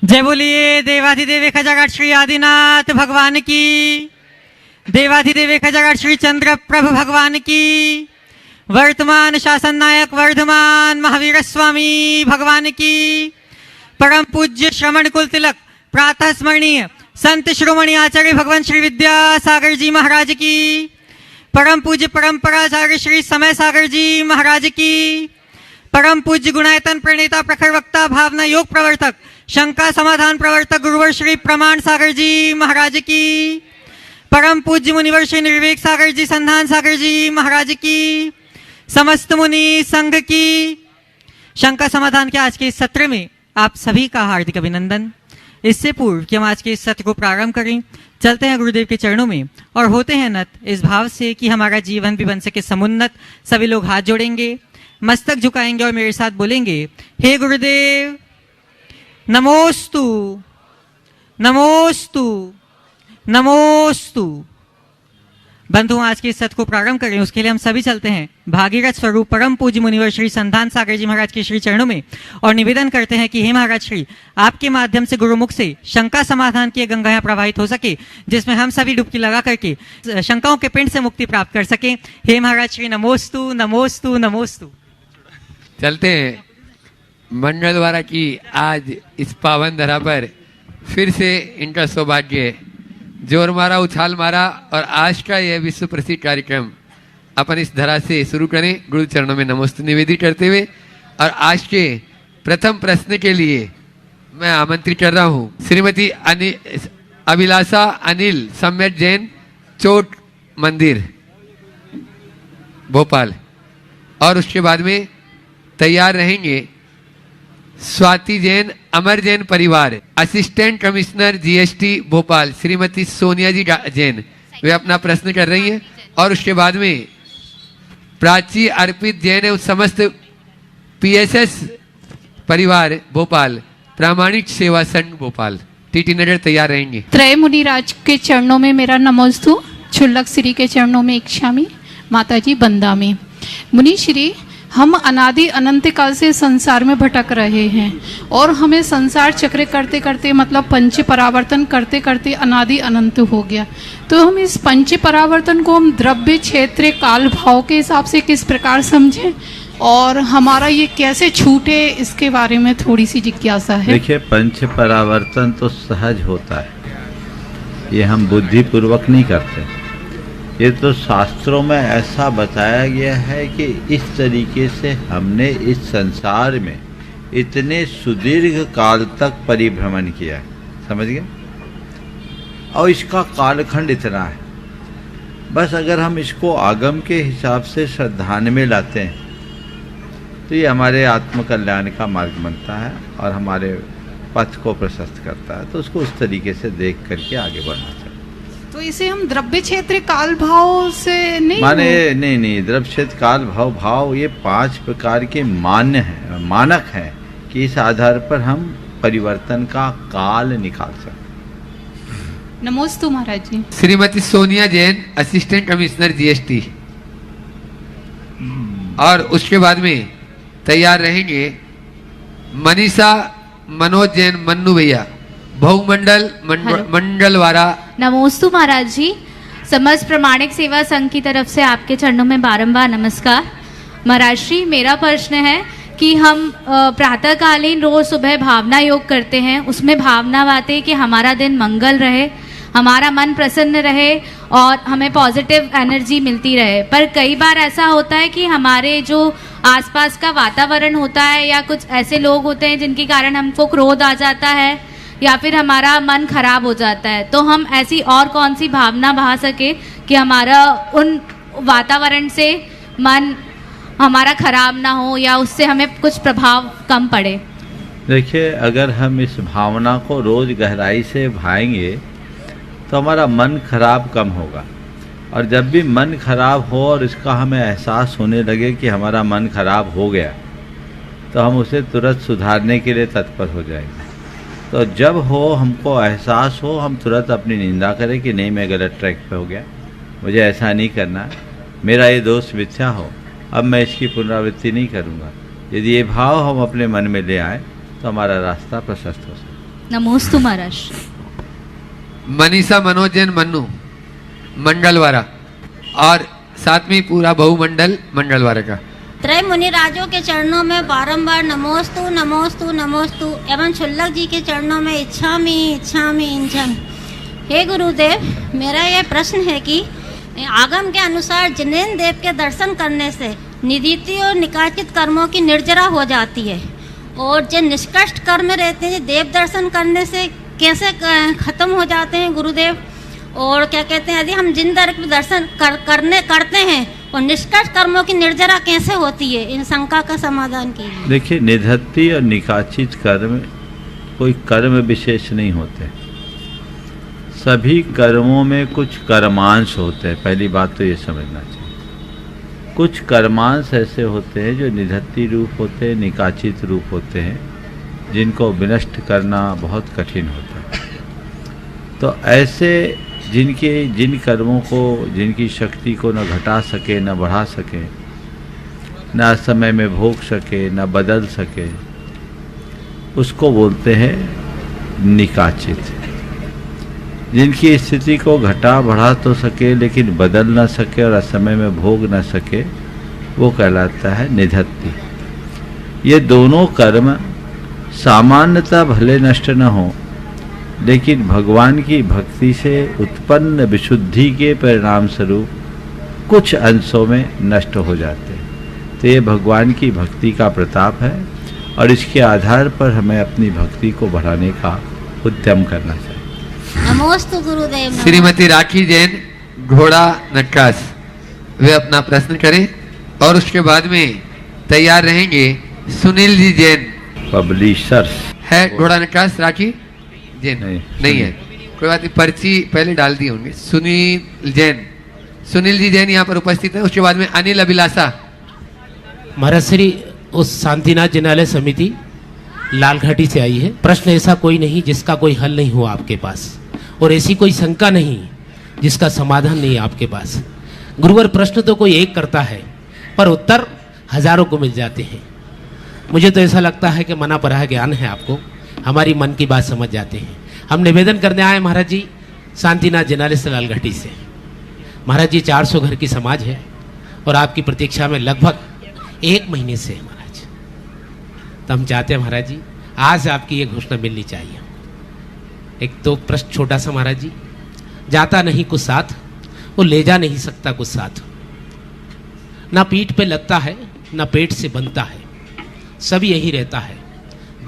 जय बोलिए देवाधिदेव खजागढ़ श्री आदिनाथ भगवान की, देवाधिदेव खजागढ़ श्री चंद्र प्रभु भगवान की, वर्तमान शासन नायक वर्धमान महावीर स्वामी भगवान की, परम पूज्य श्रवण कुल तिलक प्रातः स्मरणीय संत श्रोमणी आचार्य भगवान श्री विद्यासागर जी महाराज की, परम पूज्य परंपराचार्य श्री समय सागर जी महाराज की, परम पूज्य गुणायतन प्रणेता प्रखर वक्ता भावना योग प्रवर्तक शंका समाधान प्रवर्तक गुरुवर श्री प्रमाण सागर जी महाराज की, परम पूज्य मुनिवर श्री निर्वेक सागर जी संधान सागर जी महाराज की, समस्त मुनि संघ की। शंका समाधान के आज के इस सत्र में आप सभी का हार्दिक अभिनंदन। इससे पूर्व कि हम आज के इस सत्र को प्रारंभ करें, चलते हैं गुरुदेव के चरणों में और होते हैं नत इस भाव से कि हमारा जीवन भी बन सके समुन्नत। सभी लोग हाथ जोड़ेंगे, मस्तक झुकाएंगे और मेरे साथ बोलेंगे, हे गुरुदेव नमोस्तु नमोस्तु नमोस्तु। बंधु, आज के इस सत्र को प्रारंभ करें उसके लिए हम सभी चलते हैं भागीरथ स्वरूप परम पूज्य मुनिवर श्री संधान सागर जी महाराज के श्री चरणों में और निवेदन करते हैं कि हे महाराज श्री, आपके माध्यम से गुरुमुख से शंका समाधान की गंगाएं प्रवाहित हो सके, जिसमें हम सभी डुबकी लगा करके शंकाओं के पिंड से मुक्ति प्राप्त कर सके। हे महाराज श्री नमोस्तु नमोस्तु नमोस्तु। चलते हैं मंगलवार की आज इस पावन धरा पर फिर से इनका सौभाग्य जोर मारा उछाल मारा और आज का यह विश्व प्रसिद्ध कार्यक्रम अपन इस धरा से शुरू करें गुरु चरणों में नमोस्तु निवेदित करते हुए। और आज के प्रथम प्रश्न के लिए मैं आमंत्रित कर रहा हूँ श्रीमती अभिलाषा अनिल सम्यक जैन, चोट मंदिर भोपाल, और उसके बाद में तैयार रहेंगे स्वाति जैन अमर जैन परिवार, assistant commissioner GST Bhopal Shrimati Sonia ji Jain, वे अपना प्रश्न कर रही हैं। और उसके बाद में प्राची अर्पित जैन एवं समस्त पीएसएस परिवार भोपाल, प्रामाणिक सेवा संघ भोपाल, टीटी नगर तैयार रहेंगे। त्रय मुनिराज के चरणों में मेरा नमोस्तु, छुल्लक श्री के चरणों में इच्छामी, माताजी बंदा में। मुनि श्री, हम अनादि अनंत काल से संसार में भटक रहे हैं और हमें संसार चक्र करते करते मतलब पंच परावर्तन करते करते अनादि अनंत हो गया। तो हम इस पंच परावर्तन को हम द्रव्य क्षेत्र काल भाव के हिसाब से किस प्रकार समझें और हमारा ये कैसे छूटे, इसके बारे में थोड़ी सी जिज्ञासा है। देखिए, पंच परावर्तन तो सहज होता है, ये हम बुद्धिपूर्वक नहीं करते। ये तो शास्त्रों में ऐसा बताया गया है कि इस तरीके से हमने इस संसार में इतने सुदीर्घ काल तक परिभ्रमण किया, समझ गए? और इसका कालखंड इतना है, बस अगर हम इसको आगम के हिसाब से श्रद्धान में लाते हैं तो ये हमारे आत्मकल्याण का मार्ग बनता है और हमारे पथ को प्रशस्त करता है। तो उसको उस तरीके से देख करके आगे बढ़ना चाहिए। तो इसे हम द्रव्य क्षेत्र काल भाव से नहीं माने नहीं, द्रव्य क्षेत्र काल भाव ये 5 प्रकार के मान्य हैं, मानक हैं कि इस आधार पर हम परिवर्तन का काल निकाल सकते। नमोस्तु महाराज जी। Shrimati Sonia Jain assistant commissioner GST, और उसके बाद में तैयार रहेंगे मनीषा मनोज जैन मन्नू भैया, बहुमंडल मंडलवारा। नमोस्तु महाराज जी। समस्त प्रमाणिक सेवा संघ की तरफ से आपके चरणों में बारंबार नमस्कार। महाराज श्री, मेरा प्रश्न है कि हम प्रातःकालीन रोज सुबह भावना योग करते हैं, उसमें भावना बातें कि हमारा दिन मंगल रहे, हमारा मन प्रसन्न रहे और हमें पॉजिटिव एनर्जी मिलती रहे। पर कई बार ऐसा होता है कि हमारे जो आसपास का वातावरण होता है या कुछ ऐसे लोग होते हैं जिनके कारण हमको क्रोध आ जाता है या फिर हमारा मन खराब हो जाता है। तो हम ऐसी और कौन सी भावना बहा सके कि हमारा उन वातावरण से मन हमारा खराब ना हो या उससे हमें कुछ प्रभाव कम पड़े। देखिए, अगर हम इस भावना को रोज गहराई से भाएंगे तो हमारा मन खराब कम होगा, और जब भी मन खराब हो और इसका हमें एहसास होने लगे कि हमारा मन खराब हो गया तो हम उसे तुरंत सुधारने के लिए तत्पर हो जाएंगे। तो जब हो हमको एहसास हो, हम तुरंत अपनी निंदा करें कि नहीं, मैं गलत ट्रैक पे हो गया, मुझे ऐसा नहीं करना, मेरा ये दोष मिथ्या हो, अब मैं इसकी पुनरावृत्ति नहीं करूँगा। यदि ये भाव हम अपने मन में ले आए तो हमारा रास्ता प्रशस्त हो सकता। नमोस्तु महाराज। मनीषा मनोज जैन मन्नू मंडलवारा और साथ में पूरा बहुमंडल मंडलवारा का। त्रय मुनि राजों के चरणों में बारंबार नमोस्तु नमोस्तु नमोस्तु एवं क्षुल्लक जी के चरणों में इच्छामि इच्छामि इच्छामि। हे गुरुदेव, मेरा यह प्रश्न है कि आगम के अनुसार जिनेन्द्र देव के दर्शन करने से निदिति और निकाचित कर्मों की निर्जरा हो जाती है, और जो निष्कष्ट कर्म रहते हैं देव दर्शन करने से कैसे खत्म हो जाते हैं गुरुदेव? और क्या कहते हैं, यदि हम जिन दर के दर्शन करते हैं और निष्कष्ट कर्मों की निर्जरा कैसे होती है? इन शंका का समाधान कीजिए। देखिए, निधत्ति और निकाचित कर्म कोई कर्म विशेष नहीं होते, सभी कर्मों में कुछ कर्मांश होते हैं। पहली बात तो ये समझना चाहिए। कुछ कर्मांश ऐसे होते हैं जो निधत्ति रूप होते हैं, निकाचित रूप होते हैं, जिनको विनष्ट करना बहुत कठिन होता है। तो ऐसे जिन कर्मों को, जिनकी शक्ति को न घटा सके न बढ़ा सके, न समय में भोग सके न बदल सके, उसको बोलते हैं निकाचित। जिनकी स्थिति को घटा बढ़ा तो सके लेकिन बदल न सके और असमय में भोग न सके, वो कहलाता है निधत्ति। ये दोनों कर्म सामान्यतः भले नष्ट न हो, लेकिन भगवान की भक्ति से उत्पन्न विशुद्धि के परिणाम स्वरूप कुछ अंशों में नष्ट हो जाते हैं। तो ये भगवान की भक्ति का प्रताप है और इसके आधार पर हमें अपनी भक्ति को बढ़ाने का उद्यम करना चाहिए। नमोस्तु गुरुदेव। श्रीमती राखी जैन घोड़ा नटकास, वे अपना प्रश्न करें और उसके बाद में तैयार रहेंगे सुनील जी जैन। पब्लिशर्स है घोड़ा नटकास राखी जैन? नहीं है, कोई बात नहीं, पर्ची पहले डाल दी होंगे। सुनील जी जैन यहाँ पर उपस्थित है। उसके बाद में अनिल अभिलाषा। महाराज श्री उस शांतिनाथ जिनालय समिति लालघाटी से आई है। प्रश्न ऐसा कोई नहीं जिसका कोई हल नहीं हो आपके पास, और ऐसी कोई शंका नहीं जिसका समाधान नहीं है आपके पास। गुरुवर, प्रश्न तो कोई एक करता है पर उत्तर हजारों को मिल जाते हैं। मुझे तो ऐसा लगता है कि मना पराह ज्ञान है आपको, हमारी मन की बात समझ जाते हैं। हम निवेदन करने आए महाराज जी शांतिनाथ जिनालय से लालघाटी से। महाराज जी 400 घर की समाज है और आपकी प्रतीक्षा में लगभग 1 महीने से है महाराज। तो हम चाहते हैं महाराज जी आज आपकी ये घोषणा मिलनी चाहिए। एक तो प्रश्न छोटा सा महाराज जी, जाता नहीं कुछ साथ, वो ले जा नहीं सकता कुछ साथ। ना पीठ पे लगता है ना पेट से बनता है, सब यही रहता है,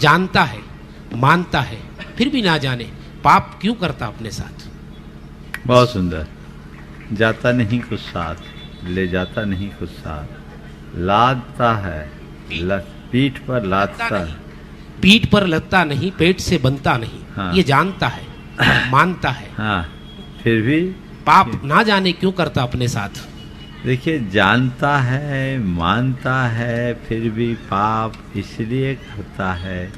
जानता है मानता है फिर भी ना जाने पाप क्यों करता अपने साथ। बहुत सुंदर। जाता नहीं कुछ साथ, ले जाता नहीं कुछ साथ, लादता है पीठ पर लादता है, पीठ पर लगता नहीं पेट से बनता नहीं। हाँ। ये जानता है मानता है, हाँ, फिर भी पाप ना जाने क्यों करता अपने साथ। देखिए, जानता है मानता है फिर भी पाप इसलिए करता है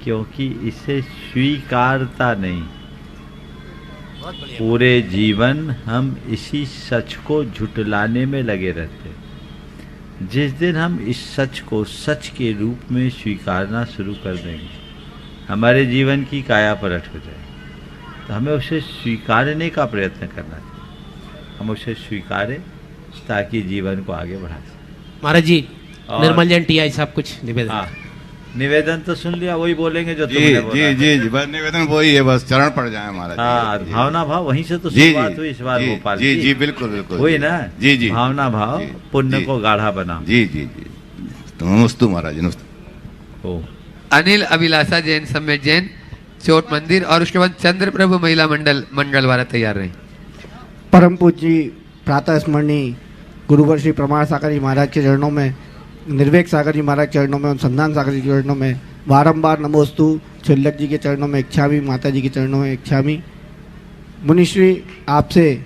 क्योंकि इसे स्वीकारता नहीं। पूरे जीवन हम इसी सच को झुटलाने में लगे रहते हैं। जिस दिन हम इस सच को सच के रूप में स्वीकारना शुरू कर देंगे, हमारे जीवन की काया पलट हो जाएगी। तो हमें उसे स्वीकारने का प्रयत्न करना चाहिए। हम उसे स्वीकारें ताकि जीवन को आगे बढ़ा सकें। महाराज जी और- निर्मल जैन टीआई साहब कुछ निवेदन। हाँ, निवेदन तो सुन लिया, वही बोलेंगे जो जी तुमने बोला। जी जी जी, बस निवेदन वही है, बस चरण पड़ जाए हमारा। हाँ, जी, जी, भावना भाव वहीं से तो जी, शुरुआत हुई इस बार जी, भोपाल जी की। जी बिल्कुल बिल्कुल हुई ना? जी जी भावना भाव जी, पुण्य जी, को गाढ़ा बना। जी जी जी। तो नमस्तु महाराज, नमस्ते। ओ, अनिल अभिलाषा जैन, सम्यक जैन, चोट मंदिर और उसके बाद चंद्र प्रभु महिला मंगलवार तैयार रहे। परम पूज्य प्रातः स्मरणीय गुरुवर श्री प्रमाण सागर जी महाराज के चरणों में, निर्वेक सागर जी महाराज के चरणों में, अनुसंधान सागर जी के चरणों में बारंबार नमोस्तु, क्षुल्लक जी के चरणों में इच्छामी, माता जी के चरणों में इच्छामी। मुनिश्री, आपसे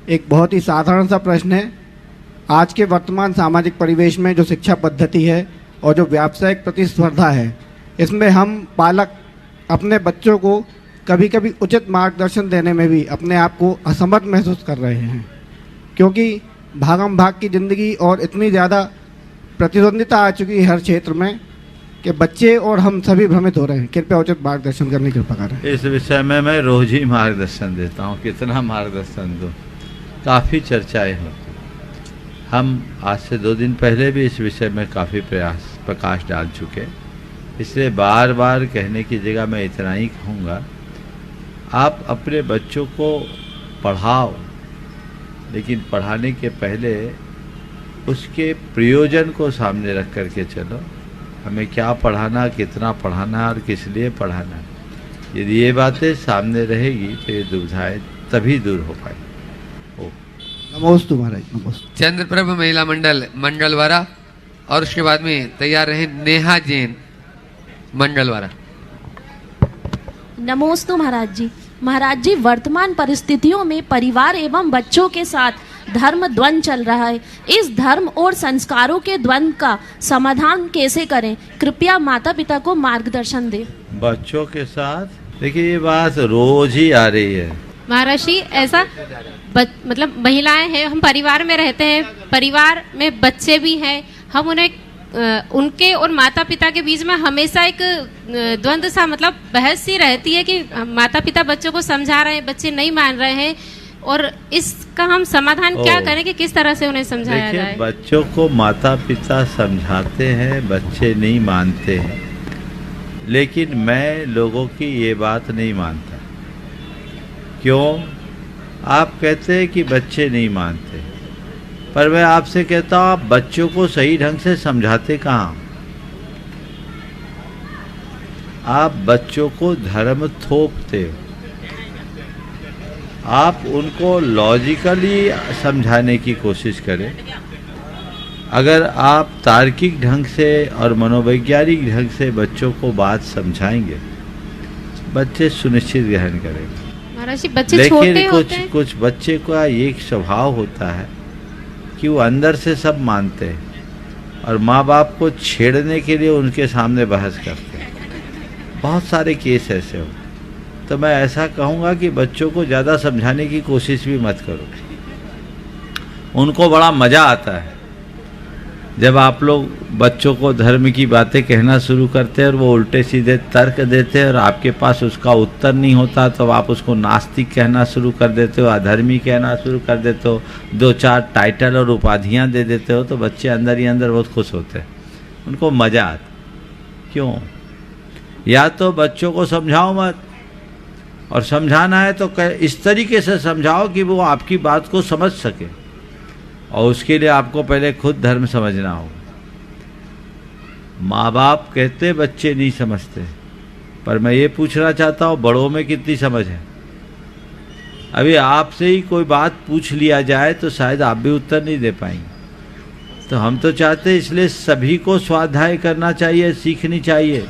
एक बहुत ही साधारण सा प्रश्न है। आज के वर्तमान सामाजिक परिवेश में जो शिक्षा पद्धति है और जो व्यावसायिक प्रतिस्पर्धा है, इसमें हम पालक अपने बच्चों को कभी कभी उचित मार्गदर्शन देने में भी अपने आप को असमर्थ महसूस कर रहे हैं। क्योंकि भागम भाग की ज़िंदगी और इतनी ज़्यादा प्रतिद्वंदिता आ चुकी है हर क्षेत्र में कि बच्चे और हम सभी भ्रमित हो रहे हैं। कृपया उचित मार्गदर्शन करने की कृपा करें। इस विषय में मैं रोज ही मार्गदर्शन देता हूँ। कितना मार्गदर्शन दूँ, काफ़ी चर्चाएं होती। हम आज से 2 दिन पहले भी इस विषय में काफ़ी प्रकाश डाल चुके, इसलिए बार बार कहने की जगह मैं इतना ही कहूँगा, आप अपने बच्चों को पढ़ाओ, लेकिन पढ़ाने के पहले उसके प्रयोजन को सामने रख करके चलो। हमें क्या पढ़ाना, कितना पढ़ाना और किस लिए पढ़ाना, यदि ये बातें सामने रहेगी तो ये दुविधाएं तभी दूर हो पाएगी। नमोस्तु महाराज, नमोस्तु। चंद्रप्रभ महिला मंडल मंडलवारा, और उसके बाद में तैयार रहे नेहा जैन मंडलवारा। नमोस्तु महाराज जी। महाराज जी, वर्तमान परिस्थितियों में परिवार एवं बच्चों के साथ धर्म द्वंद्व चल रहा है। इस धर्म और संस्कारों के द्वंद्व का समाधान कैसे करें? कृपया माता पिता को मार्गदर्शन दें। बच्चों के साथ देखिए, ये बात रोज ही आ रही है महाराज जी। ऐसा मतलब महिलाएं हैं, हम परिवार में रहते हैं, परिवार में बच्चे भी हैं, हम उन्हें उनके और माता पिता के बीच में हमेशा एक द्वंद्व सा मतलब बहस सी रहती है कि माता पिता बच्चों को समझा रहे हैं, बच्चे नहीं मान रहे हैं, और इसका हम समाधान क्या करें कि किस तरह से उन्हें समझाया जाए? बच्चों को माता पिता समझाते हैं, बच्चे नहीं मानते हैं, लेकिन मैं लोगों की ये बात नहीं मानता। क्यों? आप कहते हैं कि बच्चे नहीं मानते, पर मैं आपसे कहता हूँ, आप बच्चों को सही ढंग से समझाते कहाँ? आप बच्चों को धर्म थोपते हो। आप उनको लॉजिकली समझाने की कोशिश करें। अगर आप तार्किक ढंग से और मनोवैज्ञानिक ढंग से बच्चों को बात समझाएंगे, बच्चे सुनिश्चित ग्रहण करेंगे। महाराज जी, बच्चे छोटे होते हैं। कुछ बच्चे का एक स्वभाव होता है कि वो अंदर से सब मानते हैं और माँ बाप को छेड़ने के लिए उनके सामने बहस करते हैं। बहुत सारे केस ऐसे हो। तो मैं ऐसा कहूँगा कि बच्चों को ज़्यादा समझाने की कोशिश भी मत करो। उनको बड़ा मज़ा आता है जब आप लोग बच्चों को धर्म की बातें कहना शुरू करते हैं और वो उल्टे सीधे तर्क देते हैं और आपके पास उसका उत्तर नहीं होता, तो आप उसको नास्तिक कहना शुरू कर देते हो, अधर्मी कहना शुरू कर देते हो, 2-4 टाइटल और उपाधियाँ दे देते हो, तो बच्चे अंदर ही अंदर बहुत खुश होते हैं, उनको मज़ा आता। क्यों? या तो बच्चों को समझाओ मत, और समझाना है तो इस तरीके से समझाओ कि वो आपकी बात को समझ सके, और उसके लिए आपको पहले खुद धर्म समझना होगा। माँ बाप कहते बच्चे नहीं समझते, पर मैं ये पूछना चाहता हूँ, बड़ों में कितनी समझ है? अभी आपसे ही कोई बात पूछ लिया जाए तो शायद आप भी उत्तर नहीं दे पाएंगे। तो हम तो चाहते हैं, इसलिए सभी को स्वाध्याय करना चाहिए, सीखनी चाहिए,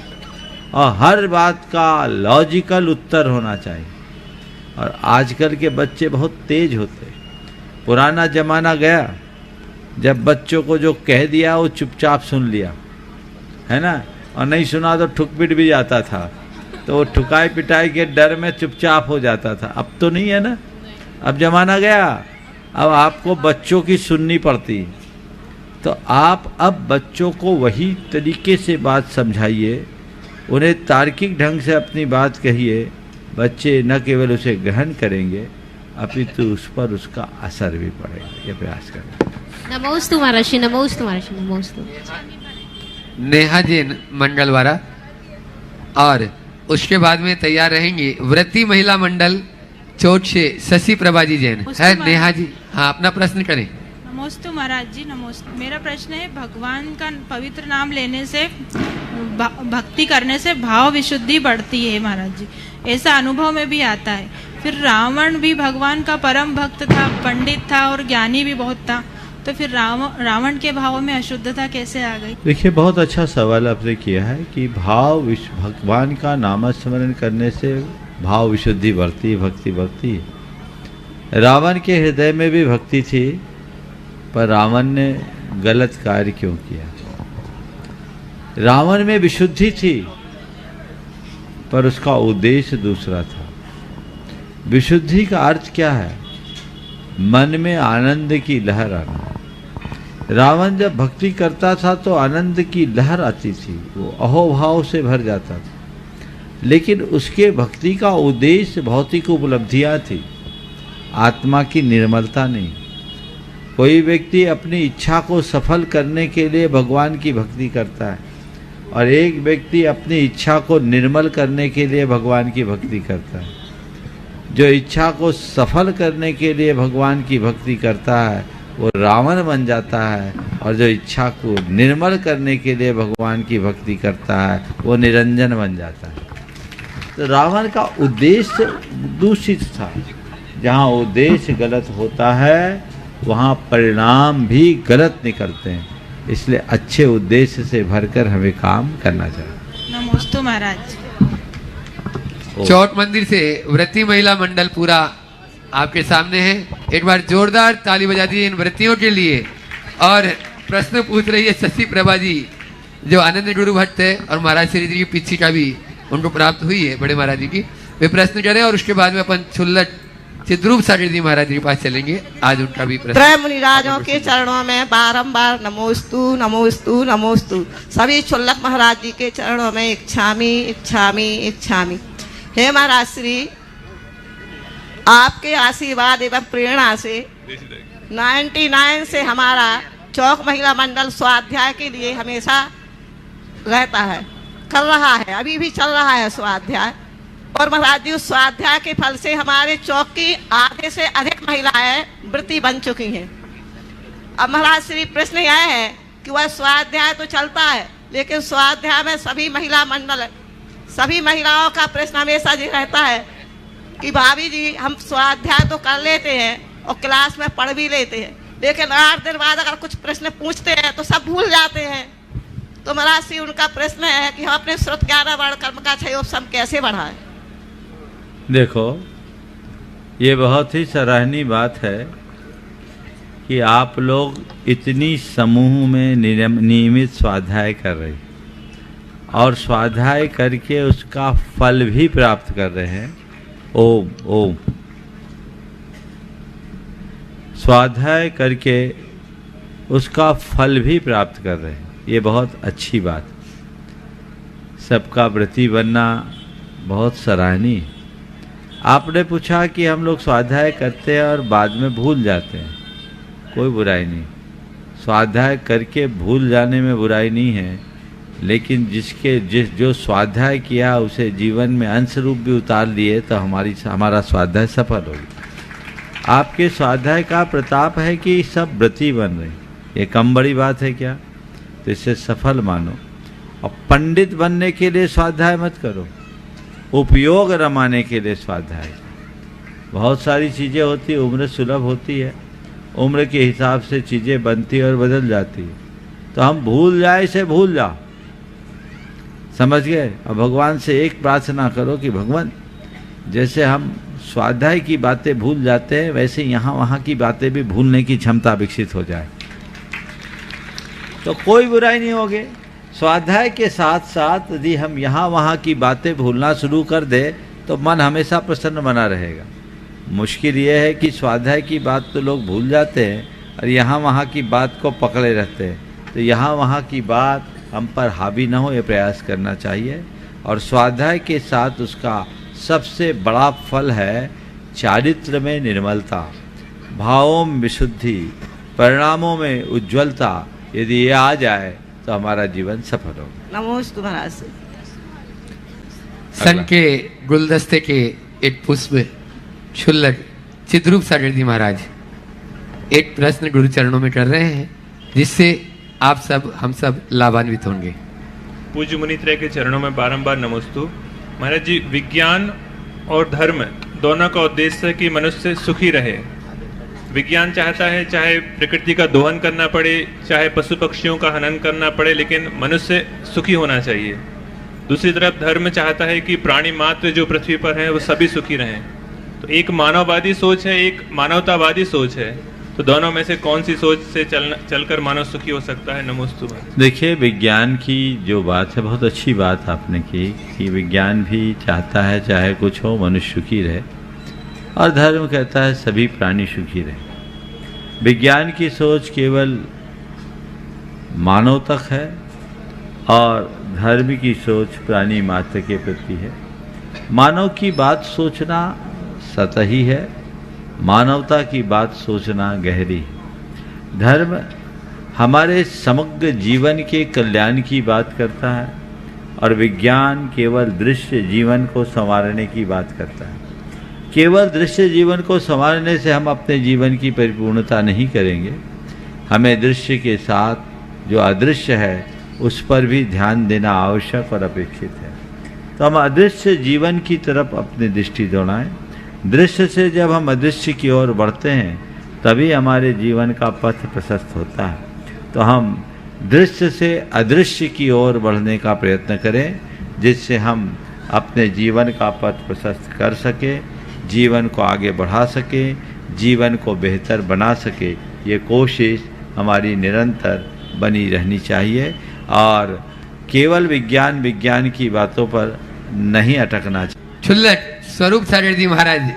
और हर बात का लॉजिकल उत्तर होना चाहिए। और आजकल के बच्चे बहुत तेज होते हैं। पुराना जमाना गया जब बच्चों को जो कह दिया वो चुपचाप सुन लिया, है ना, और नहीं सुना तो ठुक पिट भी जाता था, तो वो ठुकाई पिटाई के डर में चुपचाप हो जाता था। अब तो नहीं है ना, अब जमाना गया, अब आपको बच्चों की सुननी पड़ती। तो आप अब बच्चों को वही तरीके से बात समझाइए, उन्हें तार्किक ढंग से अपनी बात कहिए। बच्चे न केवल उसे ग्रहण करेंगे, अपितु उस पर उसका असर भी पड़ेगा। ये प्रयास करें। नमोस्तु महाराज जी, नमोस्तु महाराज जी, नमोस्तु। नेहा जैन मंडलवारा, और उसके बाद में तैयार रहेंगी व्रती महिला मंडल चोट से शशि प्रभा जी जैन। है नेहा जी? हाँ, अपना प्रश्न करें। नमोस्तु महाराज जी, नमोस्तु। मेरा प्रश्न है, भगवान का पवित्र नाम लेने से, भक्ति करने से भाव विशुद्धि बढ़ती है महाराज जी, ऐसा अनुभव में भी आता है। फिर रावण भी भगवान का परम भक्त था, पंडित था और ज्ञानी भी बहुत था, तो फिर रावण के भाव में अशुद्धता कैसे आ गई? देखिए, बहुत अच्छा सवाल आपने किया है कि भगवान का नाम स्मरण करने से भाव विशुद्धि बढ़ती है, भक्ति बढ़ती है। रावण के हृदय में भी भक्ति थी, पर रावण ने गलत कार्य क्यों किया? रावण में विशुद्धि थी, पर उसका उद्देश्य दूसरा था। विशुद्धि का अर्थ क्या है? मन में आनंद की लहर आना। रावण जब भक्ति करता था तो आनंद की लहर आती थी, वो अहोभाव से भर जाता था, लेकिन उसके भक्ति का उद्देश्य भौतिक उपलब्धियां थी, आत्मा की निर्मलता नहीं। कोई व्यक्ति अपनी इच्छा को सफल करने के लिए भगवान की भक्ति करता है और एक व्यक्ति अपनी इच्छा को निर्मल करने के लिए भगवान की भक्ति करता है। जो इच्छा को सफल करने के लिए भगवान की भक्ति करता है वो रावण बन जाता है, और जो इच्छा को निर्मल करने के लिए भगवान की भक्ति करता है वो निरंजन बन जाता है। तो रावण का उद्देश्य दूषित था। जहाँ उद्देश्य गलत होता है वहाँ परिणाम भी गलत निकलते हैं, इसलिए अच्छे उद्देश्य से भरकर हमें काम करना चाहिए। नमोस्तु महाराज। चौट मंदिर से व्रती महिला मंडल पूरा आपके सामने है। एक बार जोरदार ताली बजा दीजिए इन व्रतियों के लिए। और प्रश्न पूछ रही है शशि प्रभा जी, जो आनंद गुरु भट्ट है और महाराज श्री जी की पिछी भी उनको प्राप्त हुई है, बड़े महाराज जी की। वे प्रश्न करें और उसके बाद में अपन छुल्लट चिद्रूप सागर जी महाराज जी के पास चलेंगे। आज उनका भी प्रश्न। त्रय मुनिराजों के चरणों में बारंबार नमोस्तु नमोस्तु नमोस्तु। सभी छुल्लक महाराज जी के चरणों में इच्छामी इच्छामी इच्छामी। हे महाराज श्री, आपके आशीर्वाद एवं प्रेरणा से 99 से हमारा चौक महिला मंडल स्वाध्याय के लिए हमेशा रहता है, कर रहा है, अभी भी चल रहा है स्वाध्याय। और महाराज जी उस स्वाध्याय के फल से हमारे चौक की आधे से अधिक महिलाएं व्रती बन चुकी हैं। अब महाराज श्री प्रश्न यह है कि वह स्वाध्याय तो चलता है, लेकिन स्वाध्याय में सभी महिला मंडल, सभी महिलाओं का प्रश्न हमेशा ये रहता है कि भाभी जी हम स्वाध्याय तो कर लेते हैं और क्लास में पढ़ भी लेते हैं, लेकिन 8 दिन बाद अगर कुछ प्रश्न पूछते हैं तो सब भूल जाते हैं। तो महाराज श्री उनका प्रश्न है कि हम अपने श्रुत ज्ञान वर्ण कर्म का क्षयोपशम कैसे बढ़ाएं। देखो, ये बहुत ही सराहनीय बात है कि आप लोग इतनी समूह में नियमित स्वाध्याय कर रहे हैं और स्वाध्याय करके उसका फल भी प्राप्त कर रहे हैं। ओम ओम। स्वाध्याय करके उसका फल भी प्राप्त कर रहे हैं, ये बहुत अच्छी बात। सबका व्रती बनना बहुत सराहनीय है। आपने पूछा कि हम लोग स्वाध्याय करते हैं और बाद में भूल जाते हैं, कोई बुराई नहीं। स्वाध्याय करके भूल जाने में बुराई नहीं है, लेकिन जो स्वाध्याय किया उसे जीवन में अंश रूप भी उतार लिए तो हमारा स्वाध्याय सफल होगा। आपके स्वाध्याय का प्रताप है कि सब व्रती बन रहे, ये कम बड़ी बात है क्या? तो इसे सफल मानो। और पंडित बनने के लिए स्वाध्याय मत करो, उपयोग रमाने के लिए स्वाध्याय। बहुत सारी चीज़ें होती है, उम्र सुलभ होती है, उम्र के हिसाब से चीज़ें बनती और बदल जाती है। तो हम भूल जाए इसे भूल जाओ, समझ गए? और भगवान से एक प्रार्थना करो कि भगवान, जैसे हम स्वाध्याय की बातें भूल जाते हैं वैसे यहाँ वहाँ की बातें भी भूलने की क्षमता विकसित हो जाए, तो कोई बुराई नहीं होगी। स्वाध्याय के साथ साथ यदि हम यहाँ वहाँ की बातें भूलना शुरू कर दे तो मन हमेशा प्रसन्न बना रहेगा। मुश्किल ये है कि स्वाध्याय की बात तो लोग भूल जाते हैं और यहाँ वहाँ की बात को पकड़े रहते हैं, तो यहाँ वहाँ की बात हम पर हावी ना हो, ये प्रयास करना चाहिए। और स्वाध्याय के साथ उसका सबसे बड़ा फल है चारित्र में निर्मलता, भावों में विशुद्धि, परिणामों में उज्ज्वलता। यदि ये आ जाए तो हमारा जीवन सफल होगा। नमोस्तु महाराज। सन के गुलदस्ते के एक पुष्प क्षुल्लक चिद्रूप सागर जी महाराज एक प्रश्न गुरु चरणों में कर रहे हैं, जिससे आप सब हम सब लाभान्वित होंगे। पूज्य मुनित्रय के चरणों में बारंबार नमोस्तु। महाराज जी, विज्ञान और धर्म दोनों का उद्देश्य है कि मनुष्य सुखी रहे। विज्ञान चाहता है चाहे प्रकृति का दोहन करना पड़े, चाहे पशु पक्षियों का हनन करना पड़े, लेकिन मनुष्य सुखी होना चाहिए। दूसरी तरफ धर्म चाहता है कि प्राणी मात्र जो पृथ्वी पर हैं वो सभी सुखी रहें। तो एक मानववादी सोच है, एक मानवतावादी सोच है, तो दोनों में से कौन सी सोच से चलकर मानव सुखी हो सकता है? नमोस्तु। देखिए, विज्ञान की जो बात है बहुत अच्छी बात आपने की कि विज्ञान भी चाहता है चाहे कुछ हो मनुष्य सुखी रहे। और धर्म कहता है सभी प्राणी सुखी रहें। विज्ञान की सोच केवल मानव तक है और धर्म की सोच प्राणी मात्र के प्रति है। मानव की बात सोचना सतही है, मानवता की बात सोचना गहरी है। धर्म हमारे समग्र जीवन के कल्याण की बात करता है और विज्ञान केवल दृश्य जीवन को संवारने की बात करता है। केवल दृश्य जीवन को संवारने से हम अपने जीवन की परिपूर्णता नहीं करेंगे। हमें दृश्य के साथ जो अदृश्य है उस पर भी ध्यान देना आवश्यक और अपेक्षित है। तो हम अदृश्य जीवन की तरफ अपनी दृष्टि दौड़ाएं। दृश्य से जब हम अदृश्य की ओर बढ़ते हैं तभी हमारे जीवन का पथ प्रशस्त होता है। तो हम दृश्य से अदृश्य की ओर बढ़ने का प्रयत्न करें, जिससे हम अपने जीवन का पथ प्रशस्त कर सके, जीवन को आगे बढ़ा सके, जीवन को बेहतर बना सके। ये कोशिश हमारी निरंतर बनी रहनी चाहिए और केवल विज्ञान की बातों पर नहीं अटकना चाहिए। क्षुल्लक स्वरूप सागर जी महाराज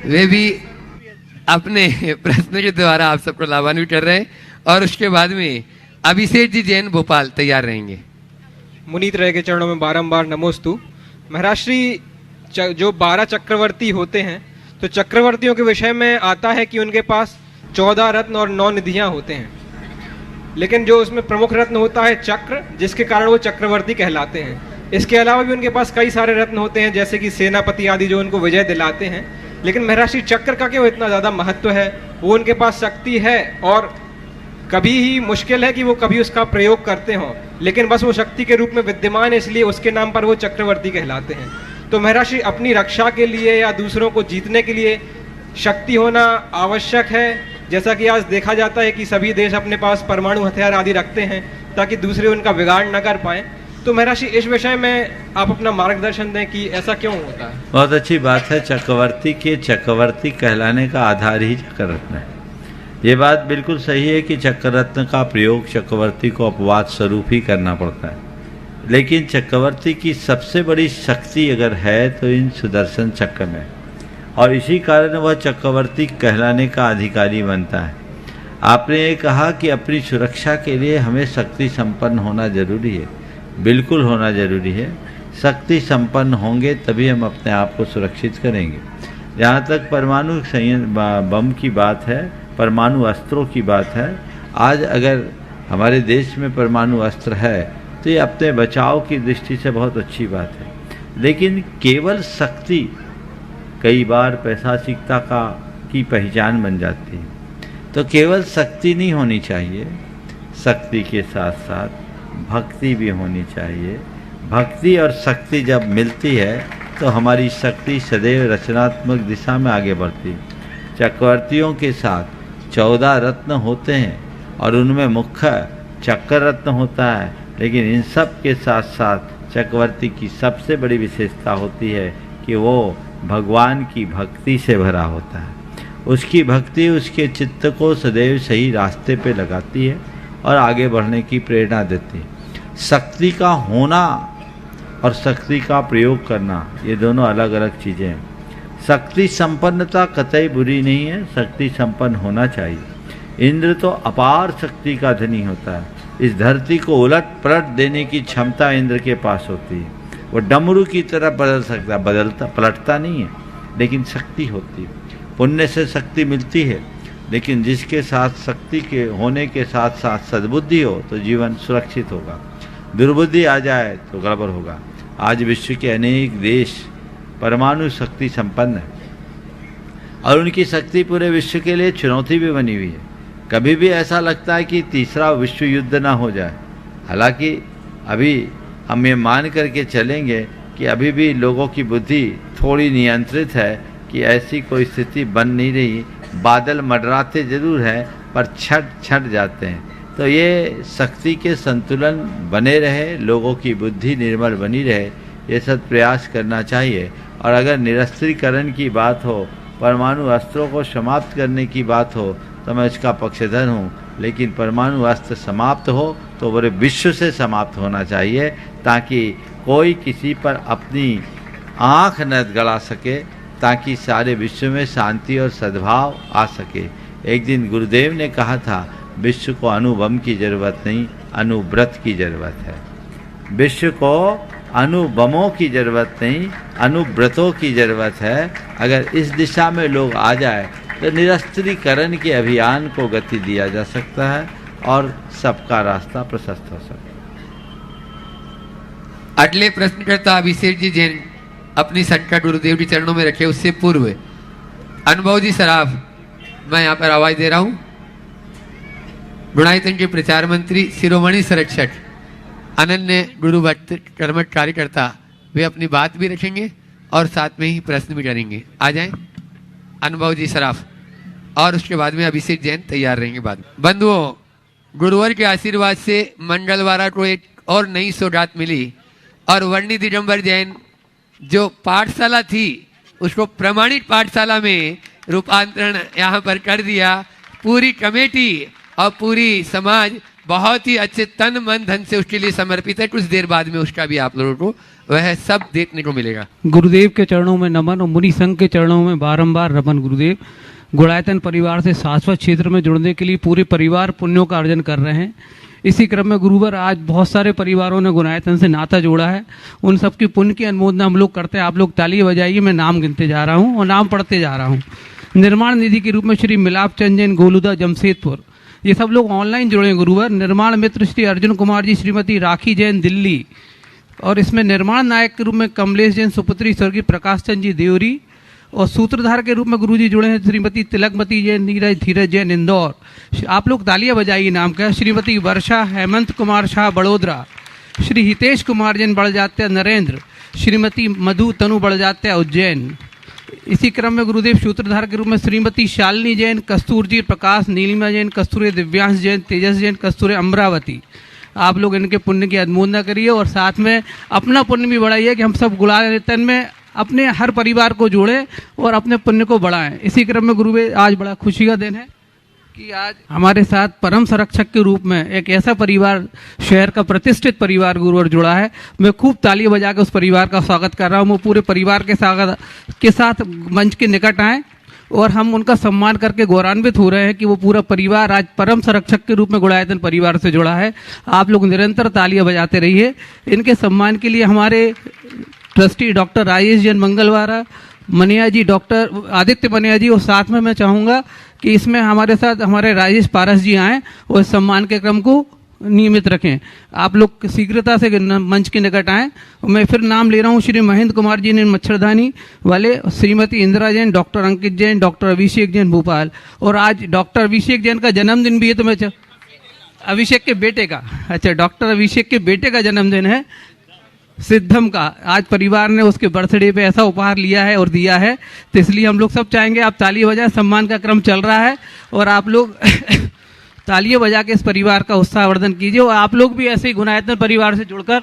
वे भी अपने प्रश्न के द्वारा आप सबको लाभान्वित कर रहे हैं और उसके बाद में अभिषेक जी जैन भोपाल तैयार रहेंगे। मुनीत रह के चरणों में बारंबार नमोस्तु। महाराज श्री जो 12 चक्रवर्ती होते हैं तो चक्रवर्तियों के विषय में आता है कि उनके पास 14 रत्न और 9 निधियां होते हैं, लेकिन जो उसमें प्रमुख रत्न होता है चक्र, जिसके कारण वो चक्रवर्ती कहलाते हैं। इसके अलावा भी उनके पास कई सारे रत्न होते हैं जैसे कि सेनापति आदि जो उनको विजय दिलाते हैं। लेकिन महाराज श्री चक्र का क्यों इतना ज़्यादा महत्व है? वो उनके पास शक्ति है और कभी ही मुश्किल है कि वो कभी उसका प्रयोग करते हों, लेकिन बस वो शक्ति के रूप में विद्यमान है, इसलिए उसके नाम पर वो चक्रवर्ती कहलाते हैं। तो महाराज श्री अपनी रक्षा के लिए या दूसरों को जीतने के लिए शक्ति होना आवश्यक है, जैसा कि आज देखा जाता है कि सभी देश अपने पास परमाणु हथियार आदि रखते हैं ताकि दूसरे उनका बिगाड़ न कर पाएं। तो महाराज श्री इस विषय में आप अपना मार्गदर्शन दें कि ऐसा क्यों होता है। बहुत अच्छी बात है। चक्रवर्ती कहलाने का आधार ही चक्ररत्न है। ये बात बिल्कुल सही है कि चक्ररत्न का प्रयोग चक्रवर्ती को अपवाद स्वरूप ही करना पड़ता है, लेकिन चक्रवर्ती की सबसे बड़ी शक्ति अगर है तो इन सुदर्शन चक्र में, और इसी कारण वह चक्रवर्ती कहलाने का अधिकारी बनता है। आपने ये कहा कि अपनी सुरक्षा के लिए हमें शक्ति संपन्न होना जरूरी है। बिल्कुल होना जरूरी है। शक्ति संपन्न होंगे तभी हम अपने आप को सुरक्षित करेंगे। जहाँ तक परमाणु बम की बात है, परमाणु अस्त्रों की बात है, आज अगर हमारे देश में परमाणु अस्त्र है तो ये अपने बचाव की दृष्टि से बहुत अच्छी बात है। लेकिन केवल शक्ति कई बार पैशाचिकता की पहचान बन जाती है। तो केवल शक्ति नहीं होनी चाहिए, शक्ति के साथ साथ भक्ति भी होनी चाहिए। भक्ति और शक्ति जब मिलती है तो हमारी शक्ति सदैव रचनात्मक दिशा में आगे बढ़ती है। चक्रवर्तियों के साथ 14 रत्न होते हैं और उनमें मुख्य चक्र रत्न होता है, लेकिन इन सब के साथ साथ चक्रवर्ती की सबसे बड़ी विशेषता होती है कि वो भगवान की भक्ति से भरा होता है। उसकी भक्ति उसके चित्त को सदैव सही रास्ते पे लगाती है और आगे बढ़ने की प्रेरणा देती है। शक्ति का होना और शक्ति का प्रयोग करना ये दोनों अलग अलग चीज़ें हैं। शक्ति संपन्नता कतई बुरी नहीं है, शक्ति संपन्न होना चाहिए। इंद्र तो अपार शक्ति का धनी होता है। इस धरती को उलट पलट देने की क्षमता इंद्र के पास होती है। वो डमरू की तरह बदल सकता है, पलटता नहीं है, लेकिन शक्ति होती है। पुण्य से शक्ति मिलती है, लेकिन जिसके साथ शक्ति के होने के साथ साथ सद्बुद्धि हो तो जीवन सुरक्षित होगा। दुर्बुद्धि आ जाए तो गड़बड़ होगा। आज विश्व के अनेक देश परमाणु शक्ति संपन्न है और उनकी शक्ति पूरे विश्व के लिए चुनौती भी बनी हुई है। कभी भी ऐसा लगता है कि तीसरा विश्व युद्ध ना हो जाए। हालांकि अभी हम ये मान करके चलेंगे कि अभी भी लोगों की बुद्धि थोड़ी नियंत्रित है कि ऐसी कोई स्थिति बन नहीं रही। बादल मंडराते जरूर हैं पर छट जाते हैं। तो ये शक्ति के संतुलन बने रहे, लोगों की बुद्धि निर्मल बनी रहे, ये सब प्रयास करना चाहिए। और अगर निरस्त्रीकरण की बात हो, परमाणु अस्त्रों को समाप्त करने की बात हो तो मैं इसका पक्षधर हूँ, लेकिन परमाणु अस्त्र समाप्त हो तो पूरे विश्व से समाप्त होना चाहिए, ताकि कोई किसी पर अपनी आँख न गड़ा सके, ताकि सारे विश्व में शांति और सद्भाव आ सके। एक दिन गुरुदेव ने कहा था, विश्व को अनुभव की जरूरत नहीं, अनुव्रत की जरूरत है। विश्व को अनुबमों की जरूरत नहीं, अनुव्रतों की जरूरत है। अगर इस दिशा में लोग आ जाए तो निरस्त्रीकरण के अभियान को गति दिया जा सकता है और सबका रास्ता प्रशस्त हो सकता है। अगले प्रश्नकर्ता अभिषेक जी जैन अपनी संकट गुरुदेव जी चरणों में रखे। उससे पूर्व अनुभव जी सराफ, मैं यहाँ पर आवाज दे रहा हूँ। गुणायतन के प्रचार मंत्री, शिरोमणि संरक्षक, अनन्य गुरु भक्त कर्मठ कार्यकर्ता, वे अपनी बात भी रखेंगे और साथ में ही प्रश्न भी करेंगे। आ जाएं अनुभव जी सराफ, और उसके बाद में अभिषेक जैन तैयार रहेंगे बाद में। बंधुओं, गुरुवर के आशीर्वाद से मंगलवार को एक और नई सौगात मिली और वर्णी दिगंबर जैन जो पाठशाला थी उसको प्रमाणित पाठशाला में रूपांतरण यहाँ पर कर दिया। पूरी कमेटी और पूरी समाज बहुत ही अच्छे तन मन धन से उसके लिए समर्पित है। कुछ देर बाद में उसका भी आप लोगों को वह सब देखने को मिलेगा। गुरुदेव के चरणों में नमन और मुनि संघ के चरणों में बारंबार रमन। गुरुदेव गुणायतन परिवार से शाश्वत क्षेत्र में जुड़ने के लिए पूरे परिवार पुण्यों का अर्जन कर रहे हैं। इसी क्रम में गुरुवर आज बहुत सारे परिवारों ने गुणायतन से नाता जोड़ा है, उन सबकी पुण्य की अनुमोदना हम लोग करते हैं। आप लोग ताली बजाइए, मैं नाम गिनते जा रहा हूँ और नाम पढ़ते जा रहा हूँ। निर्माण निधि के रूप में श्री मिलाप चंद जैन, गोलुदा, जमशेदपुर, ये सब लोग ऑनलाइन जुड़े हैं गुरुवर। निर्माण मित्र श्री अर्जुन कुमार जी, श्रीमती राखी जैन, दिल्ली, और इसमें निर्माण नायक के रूप में कमलेश जैन, सुपुत्री स्वर्गीय प्रकाश चंद जी, देवरी, और सूत्रधार के रूप में गुरुजी जुड़े हैं श्रीमती तिलकमती जैन, नीरज धीरज जैन, इंदौर। आप लोग तालियां बजाइए नाम का। श्रीमती वर्षा हेमंत कुमार शाह, बड़ोदरा, श्री हितेश कुमार जैन, बड़जात्या, नरेंद्र, श्रीमती मधु तनु, बड़जात्या, उज्जैन। इसी क्रम में गुरुदेव सूत्रधार के रूप में श्रीमती शालिनी जैन, कस्तूरजी प्रकाश, नीलिमा जैन, कस्तूरे दिव्यांश जैन, तेजस जैन, कस्तूरे अमरावती। आप लोग इनके पुण्य की अनुमोदना करिए और साथ में अपना पुण्य भी बढ़ाइए कि हम सब गुणायतन में अपने हर परिवार को जोड़ें और अपने पुण्य को बढ़ाएं। इसी क्रम में गुरुदेव आज बड़ा खुशी का दिन है कि आज हमारे साथ परम संरक्षक के रूप में एक ऐसा परिवार, शहर का प्रतिष्ठित परिवार गुरुवर जुड़ा है। मैं खूब तालियां बजा के उस परिवार का स्वागत कर रहा हूँ। वो पूरे परिवार के साथ मंच के निकट आए और हम उनका सम्मान करके गौरवान्वित हो रहे हैं कि वो पूरा परिवार आज परम संरक्षक के रूप में गुणायतन परिवार से जुड़ा है। आप लोग निरंतर तालियां बजाते रहिए। इनके सम्मान के लिए हमारे ट्रस्टी डॉक्टर राजेश जैन मंगलवारा, मनिया जी, डॉक्टर आदित्य मनिया जी, और साथ में मैं चाहूँगा कि इसमें हमारे साथ हमारे राजेश पारस जी आएँ और सम्मान के क्रम को नियमित रखें। आप लोग शीघ्रता से मंच के निकट आएँ। मैं फिर नाम ले रहा हूँ। श्री महेंद्र कुमार जी ने मच्छरदानी वाले, श्रीमती इंदिरा जैन, डॉक्टर अंकित जैन, डॉक्टर अभिषेक जैन, भोपाल। और आज डॉक्टर अभिषेक जैन का जन्मदिन भी है, तो मैं अभिषेक के बेटे का, अच्छा, डॉक्टर अभिषेक के बेटे का जन्मदिन है, सिद्धम का। आज परिवार ने उसके बर्थडे पे ऐसा उपहार लिया है और दिया है, तो इसलिए हम लोग सब चाहेंगे आप ताली बजाएं। सम्मान का क्रम चल रहा है और आप लोग तालियां बजा के इस परिवार का उत्साहवर्धन कीजिए। और आप लोग भी ऐसे ही गुणायतन परिवार से जुड़कर,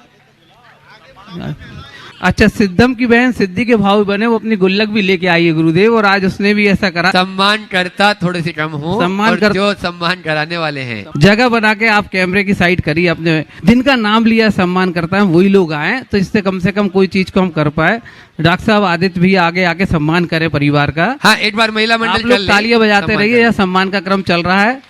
अच्छा, सिद्धम की बहन सिद्धि के भाव बने, वो अपनी गुल्लक भी लेके आई है गुरुदेव, और आज उसने भी ऐसा करा। सम्मान करता थोड़े से कम हो, सम्मान कर, जो सम्मान कराने वाले हैं जगह बना के आप कैमरे की साइड करिए। अपने जिनका नाम लिया सम्मान करता है वही लोग आए, तो इससे कम से कम कोई चीज को हम कर पाए। डॉक्टर साहब आदित्य भी आगे आके सम्मान करे परिवार का। हाँ, एक बार महिला मंडल आप लोग तालियां बजाते रहिए, यह सम्मान का क्रम चल रहा है।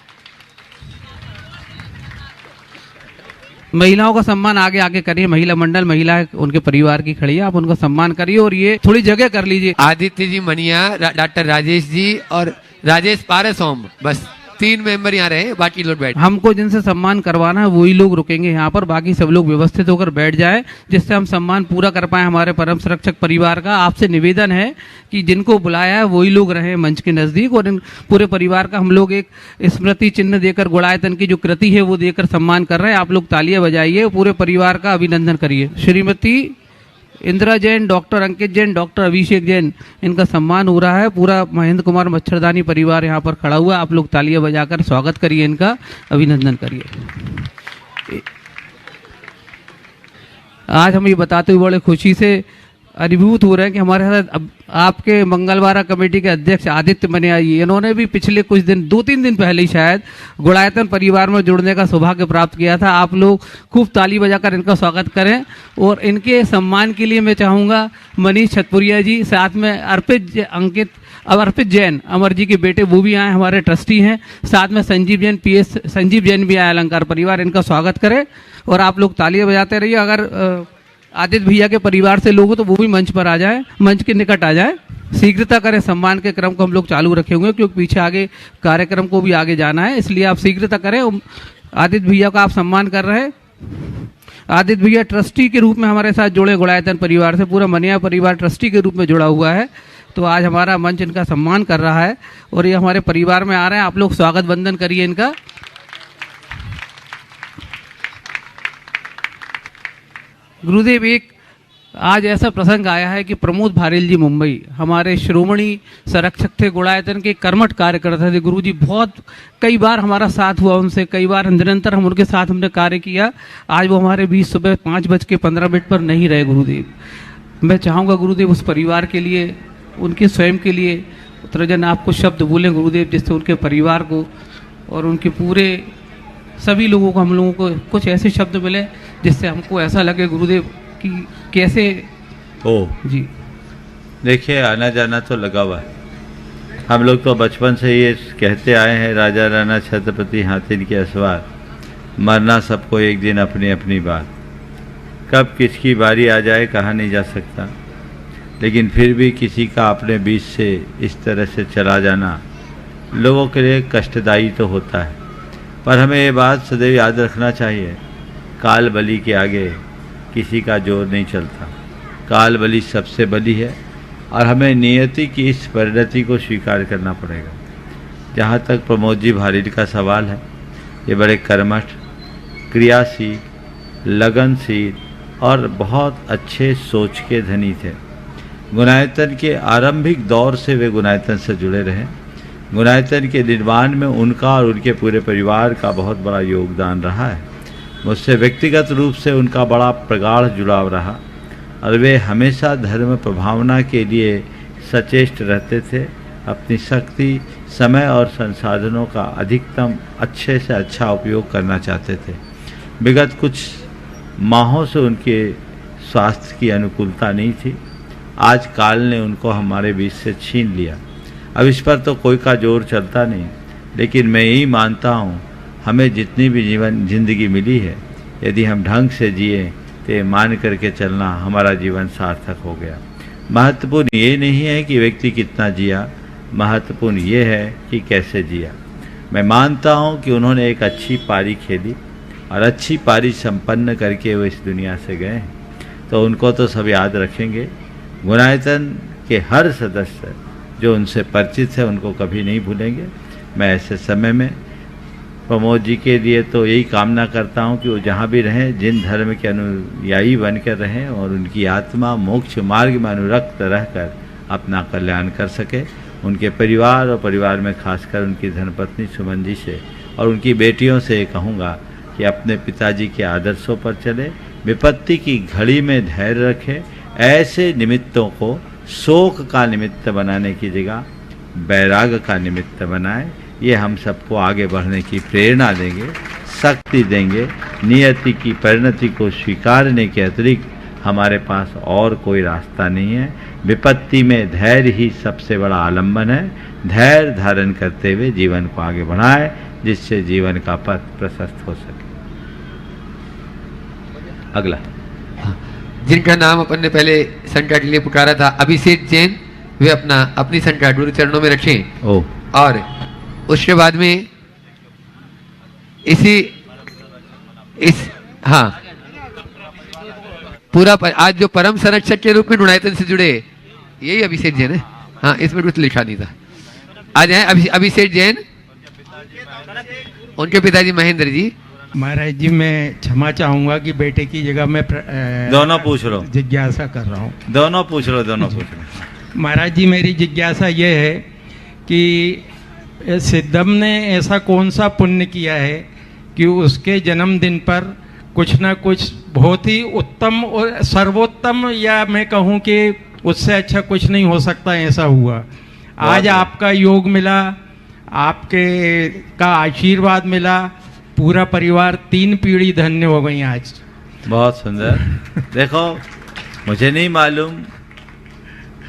महिलाओं का सम्मान आगे आगे करिए। महिला मंडल, महिला उनके परिवार की खड़ी है, आप उनका सम्मान करिए और ये थोड़ी जगह कर लीजिए। आदित्य जी मनिया, डॉक्टर राजेश जी और राजेश पारस ओम, बस 3 मेंबर यहाँ रहे, बाकी लोग बैठ। हमको जिनसे सम्मान करवाना है वही लोग रुकेंगे यहाँ पर, बाकी सब लोग व्यवस्थित होकर बैठ जाएं, जिससे हम सम्मान पूरा कर पाए हमारे परम संरक्षक परिवार का। आपसे निवेदन है कि जिनको बुलाया है वही लोग रहे मंच के नजदीक, और इन पूरे परिवार का हम लोग एक स्मृति चिन्ह देकर, गुणायतन की जो कृति है वो देकर सम्मान कर रहे हैं। आप लोग तालियां बजाइए, पूरे परिवार का अभिनंदन करिए। श्रीमती इंदिरा जैन, डॉक्टर अंकित जैन, डॉक्टर अभिषेक जैन, इनका सम्मान हो रहा है। पूरा महेंद्र कुमार मच्छरदानी परिवार यहाँ पर खड़ा हुआ है। आप लोग तालियां बजाकर स्वागत करिए, इनका अभिनंदन करिए। आज हम ये बताते हुए बड़े खुशी से अभिभूत हो रहे हैं कि हमारे साथ अब आपके मंगलवारा कमेटी के अध्यक्ष आदित्य मनिया जी, इन्होंने भी पिछले कुछ दिन 2-3 दिन पहले ही शायद गुड़ायतन परिवार में जुड़ने का सौभाग्य प्राप्त किया था। आप लोग खूब ताली बजाकर इनका स्वागत करें। और इनके सम्मान के लिए मैं चाहूँगा मनीष छतपुरिया जी, साथ में अर्पित जैन अमर जी के बेटे, वो भी आए, हमारे ट्रस्टी हैं। साथ में संजीव जैन PS संजीव जैन भी आए, अलंकार परिवार, इनका स्वागत करें। और आप लोग तालियां बजाते रहिए। अगर आदित्य भैया के परिवार से लोग हो तो वो भी मंच पर आ जाए, मंच के निकट आ जाए। शीघ्रता करें, सम्मान के क्रम को हम लोग चालू रखे हुए क्योंकि पीछे आगे कार्यक्रम को भी आगे जाना है, इसलिए आप शीघ्रता करें। आदित्य भैया का आप सम्मान कर रहे हैं। आदित्य भैया ट्रस्टी के रूप में हमारे साथ जुड़े, गुड़ायतन परिवार से पूरा मनिया परिवार ट्रस्टी के रूप में जुड़ा हुआ है। तो आज हमारा मंच इनका सम्मान कर रहा है और ये हमारे परिवार में आ रहे हैं। आप लोग स्वागत वंदन करिए इनका। गुरुदेव, एक आज ऐसा प्रसंग आया है कि प्रमोद भारेल जी मुंबई हमारे श्रोमणी संरक्षक थे, गुड़ायतन के कर्मठ कार्यकर्ता थे। गुरुजी बहुत कई बार हमारा साथ हुआ उनसे, कई बार निरंतर हम उनके साथ हमने कार्य किया। आज वो हमारे बीच सुबह 5:15 पर नहीं रहे। गुरुदेव, मैं चाहूँगा गुरुदेव उस परिवार के लिए, उनके स्वयं के लिए उत्तरजन आपको शब्द बोलें गुरुदेव, जिससे उनके परिवार को और उनके पूरे सभी लोगों को, हम लोगों को कुछ ऐसे शब्द मिले जिससे हमको ऐसा लगे गुरुदेव कि कैसे हो जी। देखिए, आना जाना तो लगा हुआ है। हम लोग तो बचपन से ये कहते आए हैं, राजा राणा छत्रपति हाथिन के असवार, मरना सबको एक दिन अपनी अपनी बात। कब किसकी बारी आ जाए कहा नहीं जा सकता, लेकिन फिर भी किसी का अपने बीच से इस तरह से चला जाना लोगों के लिए कष्टदायी तो होता है। पर हमें ये बात सदैव याद रखना चाहिए, काल बली के आगे किसी का जोर नहीं चलता। काल बली सबसे बली है और हमें नियति की इस परिणति को स्वीकार करना पड़ेगा। जहाँ तक प्रमोद जी भारेल का सवाल है, ये बड़े कर्मठ, क्रियाशील, लगनशील और बहुत अच्छे सोच के धनी थे। गुणायतन के आरंभिक दौर से वे गुणायतन से जुड़े रहे। गुणायतन के निर्माण में उनका और उनके पूरे परिवार का बहुत बड़ा योगदान रहा है। मुझसे व्यक्तिगत रूप से उनका बड़ा प्रगाढ़ जुड़ाव रहा और वे हमेशा धर्म प्रभावना के लिए सचेष्ट रहते थे। अपनी शक्ति, समय और संसाधनों का अधिकतम अच्छे से अच्छा उपयोग करना चाहते थे। विगत कुछ माहों से उनके स्वास्थ्य की अनुकूलता नहीं थी। आज काल ने उनको हमारे बीच से छीन लिया। अब इस पर तो कोई का जोर चलता नहीं, लेकिन मैं यही मानता हूँ, हमें जितनी भी जिंदगी मिली है, यदि हम ढंग से जिए तो मान करके चलना हमारा जीवन सार्थक हो गया। महत्वपूर्ण ये नहीं है कि व्यक्ति कितना जिया, महत्वपूर्ण ये है कि कैसे जिया। मैं मानता हूँ कि उन्होंने एक अच्छी पारी खेली और अच्छी पारी संपन्न करके वो इस दुनिया से गए हैं, तो उनको तो सब याद रखेंगे। गुणायतन के हर सदस्य जो उनसे परिचित है उनको कभी नहीं भूलेंगे। मैं ऐसे समय में प्रमोद जी के लिए तो यही कामना करता हूँ कि वो जहाँ भी रहें, जिन धर्म के अनुयायी बनकर रहें और उनकी आत्मा मोक्ष मार्ग में अनुरक्त रहकर अपना कल्याण कर सके। उनके परिवार और परिवार में खासकर उनकी धर्मपत्नी सुमन जी से और उनकी बेटियों से कहूँगा कि अपने पिताजी के आदर्शों पर चले, विपत्ति की घड़ी में धैर्य रखें। ऐसे निमित्तों को शोक का निमित्त बनाने की जगह वैराग का निमित्त बनाएं। ये हम सबको आगे बढ़ने की प्रेरणा देंगे, शक्ति देंगे। नियति की परिणति को स्वीकारने के अतिरिक्त हमारे पास और कोई रास्ता नहीं है। विपत्ति में धैर्य ही सबसे बड़ा आलम्बन है। धैर्य धारण करते हुए जीवन को आगे बढ़ाएं, जिससे जीवन का पथ प्रशस्त हो सके। अगला जिनका नाम अपन ने पहले संकट के लिए पुकारा था, अभिषेक जैन, वे अपनी संकट गुरु चरणों में रखें। और उसके बाद में हाँ, पूरा आज जो परम संरक्षक के रूप में गुणायतन से जुड़े, यही अभिषेक जैन है। हाँ, इसमें कुछ लिखा नहीं था। आज हैं अभिषेक जैन, उनके पिताजी महेंद्र जी। महाराज जी, मैं क्षमा चाहूंगा कि बेटे की जगह मैं दोनों पूछ लो, जिज्ञासा कर रहा हूँ। दोनों पूछ लो। महाराज जी, मेरी जिज्ञासा ये है कि सिद्धम ने ऐसा कौन सा पुण्य किया है कि उसके जन्मदिन पर कुछ ना कुछ बहुत ही उत्तम और सर्वोत्तम, या मैं कहूँ कि उससे अच्छा कुछ नहीं हो सकता, ऐसा हुआ। आज आपका योग मिला, आपके का आशीर्वाद मिला, पूरा परिवार 3 पीढ़ी धन्य हो गई आज। बहुत सुंदर। देखो, मुझे नहीं मालूम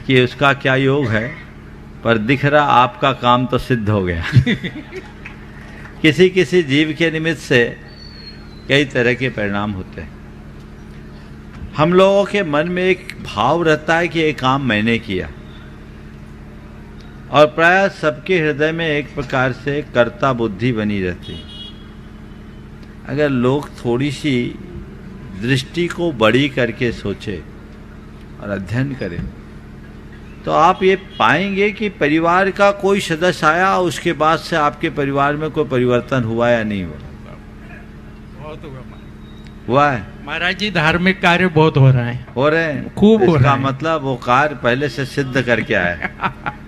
कि उसका क्या योग है, पर दिख रहा आपका काम तो सिद्ध हो गया। किसी किसी जीव के निमित्त से कई तरह के परिणाम होते हैं। हम लोगों के मन में एक भाव रहता है कि ये काम मैंने किया, और प्राय सबके हृदय में एक प्रकार से कर्ता बुद्धि बनी रहती है। अगर लोग थोड़ी सी दृष्टि को बड़ी करके सोचे और अध्ययन करें, तो आप ये पाएंगे कि परिवार का कोई सदस्य आया, उसके बाद से आपके परिवार में कोई परिवर्तन हुआ या नहीं हुआ? बहुत हुआ है महाराज जी। धार्मिक कार्य बहुत हो रहे हैं, खूब हो रहा है। मतलब वो कार्य पहले से सिद्ध करके आए।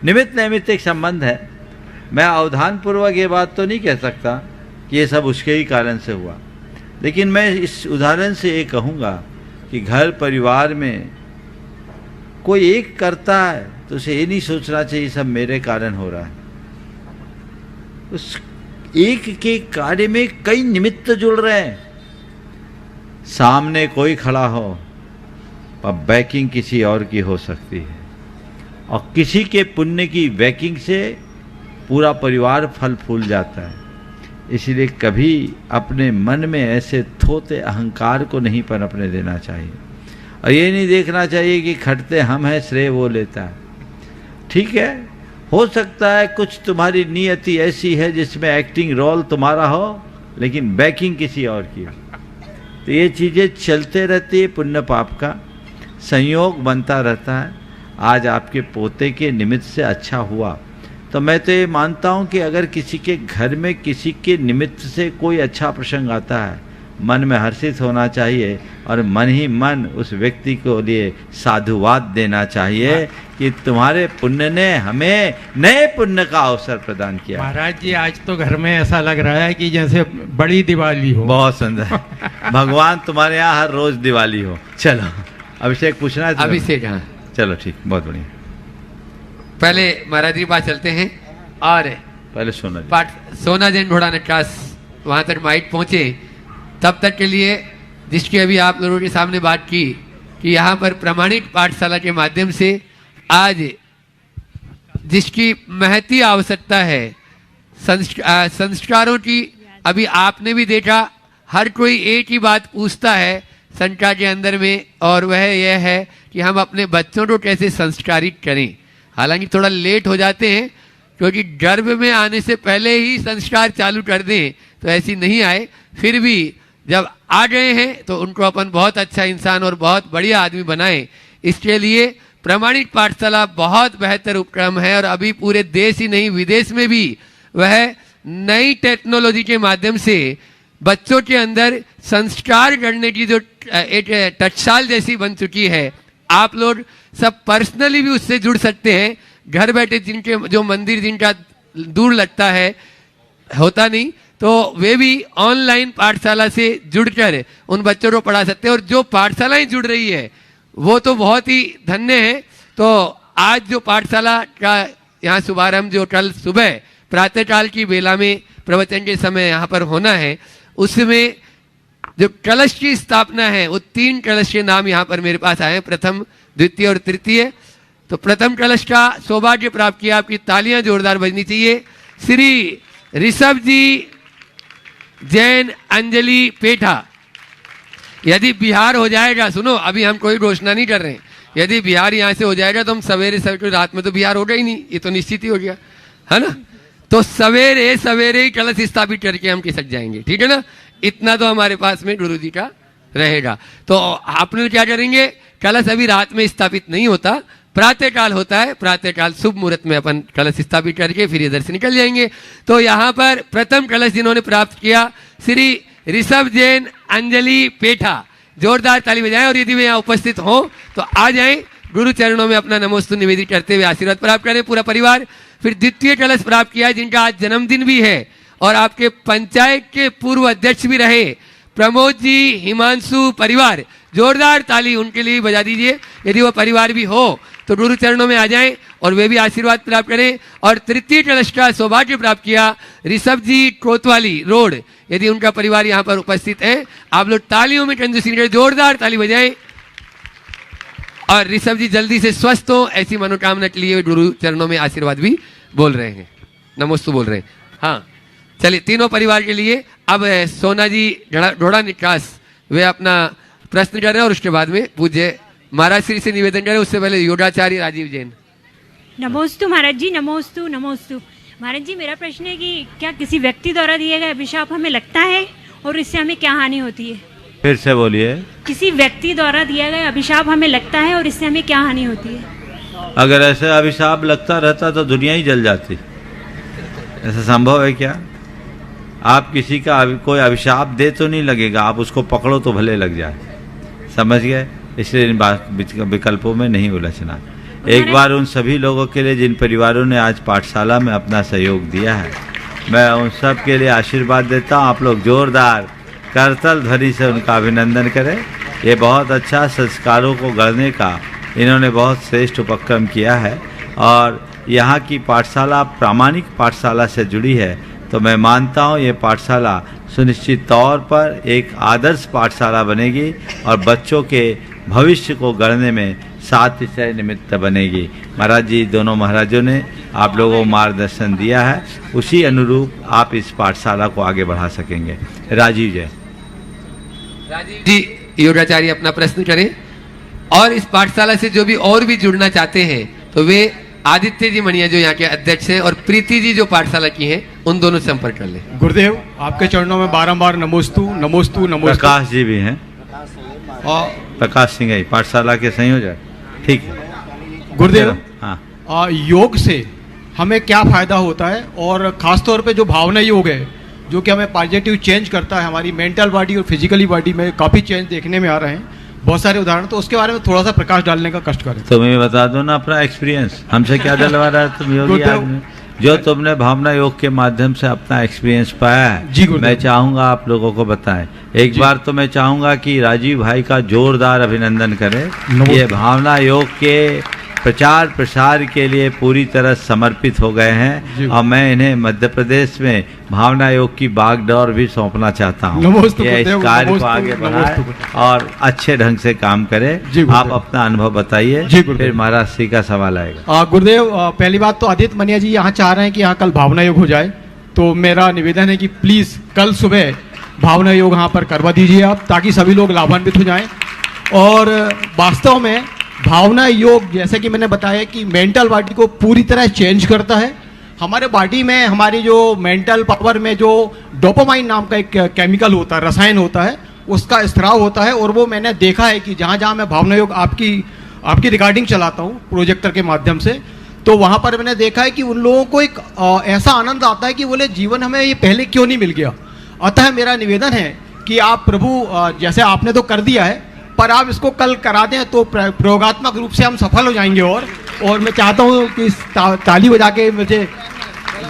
निमित्त नैमित्तिक संबंध है। मैं अवधान पूर्वक ये बात तो नहीं कह सकता कि ये सब उसके ही कारण से हुआ, लेकिन मैं इस उदाहरण से ये कहूँगा कि घर परिवार में कोई एक करता है तो उसे ये नहीं सोचना चाहिए सब मेरे कारण हो रहा है। उस एक के कार्य में कई निमित्त जुड़ रहे हैं। सामने कोई खड़ा हो पर बैकिंग किसी और की हो सकती है, और किसी के पुण्य की बैकिंग से पूरा परिवार फल फूल जाता है। इसलिए कभी अपने मन में ऐसे थोते अहंकार को नहीं पनपने देना चाहिए, और ये नहीं देखना चाहिए कि खटते हम हैं, श्रेय वो लेता है। ठीक है, हो सकता है कुछ तुम्हारी नियति ऐसी है जिसमें एक्टिंग रोल तुम्हारा हो, लेकिन बैकिंग किसी और की हो। तो ये चीज़ें चलते रहती है, पुण्य पाप का संयोग बनता रहता है। आज आपके पोते के निमित्त से अच्छा हुआ, तो मैं तो ये मानता हूँ कि अगर किसी के घर में किसी के निमित्त से कोई अच्छा प्रसंग आता है, मन में हर्षित होना चाहिए, और मन ही मन उस व्यक्ति को लिए साधुवाद देना चाहिए कि तुम्हारे पुण्य ने हमें नए पुण्य का अवसर प्रदान किया। महाराज जी, आज तो घर में ऐसा लग रहा है कि जैसे बड़ी दिवाली हो। बहुत सुंदर। भगवान तुम्हारे यहाँ हर रोज दिवाली हो। चलो, अभिषेक पूछना है? अभिषेक, हाँ चलो ठीक, बहुत बढ़िया। पहले महाराज जी के पास चलते हैं, और पहले सोना जैन घोड़ा नटरास वहां तक माइक पहुंचे। तब तक के लिए जिसकी अभी आप लोगों के सामने बात की कि यहाँ पर प्रमाणिक पाठशाला के माध्यम से आज जिसकी महती आवश्यकता है संस्कारों की, अभी आपने भी देखा हर कोई एक ही बात पूछता है संस्कार के अंदर में, और वह यह है कि हम अपने बच्चों को कैसे संस्कारित करें। हालांकि थोड़ा लेट हो जाते हैं, क्योंकि गर्भ में आने से पहले ही संस्कार चालू कर दें तो ऐसी नहीं आए, फिर भी जब आ गए हैं तो उनको अपन बहुत अच्छा इंसान और बहुत बढ़िया आदमी बनाएं। इसके लिए प्रमाणिक पाठशाला बहुत बेहतर उपक्रम है, और अभी पूरे देश ही नहीं विदेश में भी वह नई टेक्नोलॉजी के माध्यम से बच्चों के अंदर संस्कार करने की जो एक टकसाल जैसी बन चुकी है। आप लोग सब पर्सनली भी उससे जुड़ सकते हैं। घर बैठे जिनके जो मंदिर जिनका दूर लगता है, होता नहीं, तो वे भी ऑनलाइन पाठशाला से जुड़कर उन बच्चों को पढ़ा सकते हैं। और जो पाठशालाएं जुड़ रही है वो तो बहुत ही धन्य है। तो आज जो पाठशाला का यहाँ शुभारंभ जो कल सुबह प्रातःकाल की बेला में प्रवचन के समय यहाँ पर होना है, उसमें जो कलश की स्थापना है, वो 3 कलश के नाम यहाँ पर मेरे पास आए हैं, प्रथम, द्वितीय और तृतीय। तो प्रथम कलश का सौभाग्य प्राप्त किया, आपकी तालियां जोरदार बजनी चाहिए। श्री ऋषभ जी जैन अंजलि पेठा। यदि बिहार हो जाएगा, सुनो अभी हम कोई घोषणा नहीं कर रहे हैं, यदि बिहार यहाँ से हो जाएगा तो हम सवेरे सवेरे, रात में तो बिहार होगा ही नहीं, ये तो निश्चित ही हो गया है ना। तो सवेरे सवेरे ही कलश स्थापित करके हम खिसक जाएंगे, ठीक है ना। इतना तो हमारे पास में गुरु जी का रहेगा। तो आपने क्या करेंगे, कलश अभी रात में स्थापित नहीं होता, प्रातःकाल होता है। प्रातःकाल शुभ मुहूर्त में अपन कलश स्थापित करके फिर इधर से निकल जाएंगे। तो यहाँ पर प्रथम कलश जिन्होंने प्राप्त किया, श्री ऋषभ जैन अंजलि पेठा, जोरदार ताली बजाएं। और यदि वे यहाँ उपस्थित हो तो आ जाएं, गुरु चरणों में अपना नमोस्तु निवेदित करते हुए आशीर्वाद प्राप्त करें पूरा परिवार। फिर द्वितीय कलश प्राप्त किया जिनका आज जन्मदिन भी है और आपके पंचायत के पूर्व अध्यक्ष भी रहे, प्रमोद जी, हिमांशु परिवार, जोरदार ताली उनके लिए बजा दीजिए। यदि वो परिवार भी हो तो गुरु चरणों में आ जाएं और वे भी आशीर्वाद प्राप्त करें। और तृतीय ट्रस्टा सौभाग्य प्राप्त किया ऋषभ जी कोतवाली रोड, यदि उनका परिवार यहाँ पर उपस्थित है, आप लोग तालियों में कंजूसी जोरदार ताली बजाएं। और ऋषभ जी जल्दी से स्वस्थ हो, ऐसी मनोकामना के लिए गुरु चरणों में आशीर्वाद भी बोल रहे हैं, नमोस्तु बोल रहे हैं। हाँ चलिए, तीनों परिवार के लिए अब सोना जी ढोड़ा निकास वे अपना प्रश्न कर रहे हैं और उसके बाद में पूज्य महाराज श्री से निवेदन करें। उससे पहले योगाचार्य राजीव जैन। नमोस्तु महाराज जी, नमोस्तु नमोस्तु। महाराज जी मेरा प्रश्न है कि क्या किसी व्यक्ति द्वारा दिए गए अभिशाप हमें लगता है और इससे हमें क्या हानि होती है? फिर से बोलिए। किसी व्यक्ति द्वारा दिया गया अभिशाप हमें लगता है और इससे हमें क्या हानि होती है? अगर ऐसे अभिशाप लगता रहता तो दुनिया ही जल जाती। ऐसा संभव है क्या? आप किसी का कोई अभिशाप दे तो नहीं लगेगा, आप उसको पकड़ो तो भले लग जाए, समझ गए? इसलिए इन विकल्पों में नहीं उलझना। एक बार उन सभी लोगों के लिए जिन परिवारों ने आज पाठशाला में अपना सहयोग दिया है, मैं उन सब के लिए आशीर्वाद देता हूँ। आप लोग जोरदार करतल ध्वनि से उनका अभिनंदन करें। ये बहुत अच्छा संस्कारों को गढ़ने का इन्होंने बहुत श्रेष्ठ उपक्रम किया है और यहाँ की पाठशाला प्रामाणिक पाठशाला से जुड़ी है, तो मैं मानता हूँ ये पाठशाला सुनिश्चित तौर पर एक आदर्श पाठशाला बनेगी और बच्चों के भविष्य को गढ़ने में सातिशय निमित्त बनेगी। महाराज जी, दोनों महाराजों ने आप लोगों को मार्गदर्शन दिया है, उसी अनुरूप आप इस पाठशाला को आगे बढ़ा सकेंगे। राजीव जय। राजीव जी योगाचार्य अपना प्रश्न करें। और इस पाठशाला से जो भी और भी जुड़ना चाहते हैं तो वे आदित्य जी मणिया जो यहाँ के अध्यक्ष हैं और प्रीति जी जो पाठशाला की हैं, उन दोनों से संपर्क कर ले। गुरुदेव आपके चरणों में बारंबार नमोस्तु नमोस्तु नमोस्तु। प्रकाश जी भी हैं, प्रकाश सिंह है पाठशाला के संयोजक। ठीक है गुरुदेव। हाँ, योग से हमें क्या फायदा होता है और खासतौर पे जो भावना योग है जो कि हमें पॉजिटिव चेंज करता है, हमारी मेंटल बॉडी और फिजिकली बॉडी में काफ़ी चेंज देखने में आ रहे हैं, बहुत सारे उदाहरण, तो उसके बारे में थोड़ा सा प्रकाश डालने का कष्ट करें। तुम्हें बता दो ना अपना एक्सपीरियंस, हमसे क्या डलवा रहा है तुम योगी आदमी, जो तुमने भावना योग के माध्यम से अपना एक्सपीरियंस पाया है, मैं चाहूंगा आप लोगों को बताएं। एक बार तो मैं चाहूंगा कि राजीव भाई का जोरदार अभिनंदन करें। ये भावना योग के प्रचार प्रसार के लिए पूरी तरह समर्पित हो गए हैं और मैं इन्हें मध्य प्रदेश में भावना योग की बागडोर भी सौंपना चाहता हूँ। ये इस कार्य को आगे बढ़ाए और अच्छे ढंग से काम करें। आप अपना अनुभव बताइए, फिर महाराज श्री का सवाल आएगा। गुरुदेव, पहली बात तो आदित्य मनिया जी यहाँ चाह रहे हैं कि यहाँ कल भावना योग हो जाए, तो मेरा निवेदन है कि प्लीज कल सुबह भावना योग यहाँ पर करवा दीजिए आप, ताकि सभी लोग लाभान्वित हो जाएं। और वास्तव में भावना योग जैसे कि मैंने बताया कि मेंटल बॉडी को पूरी तरह चेंज करता है। हमारे बॉडी में हमारी जो मेंटल पावर में जो डोपामाइन नाम का एक केमिकल होता है, रसायन होता है, उसका स्त्राव होता है। और वो मैंने देखा है कि जहाँ जहाँ मैं भावना योग आपकी रिकॉर्डिंग चलाता हूँ प्रोजेक्टर के माध्यम से, तो वहाँ पर मैंने देखा है कि उन लोगों को एक ऐसा आनंद आता है कि बोले जीवन हमें ये पहले क्यों नहीं मिल गया। अतः मेरा निवेदन है कि आप प्रभु जैसे आपने तो कर दिया है, पर आप इसको कल करा दें तो प्रयोगात्मक रूप से हम सफल हो जाएंगे। और मैं चाहता हूँ कि ताली बजा के मुझे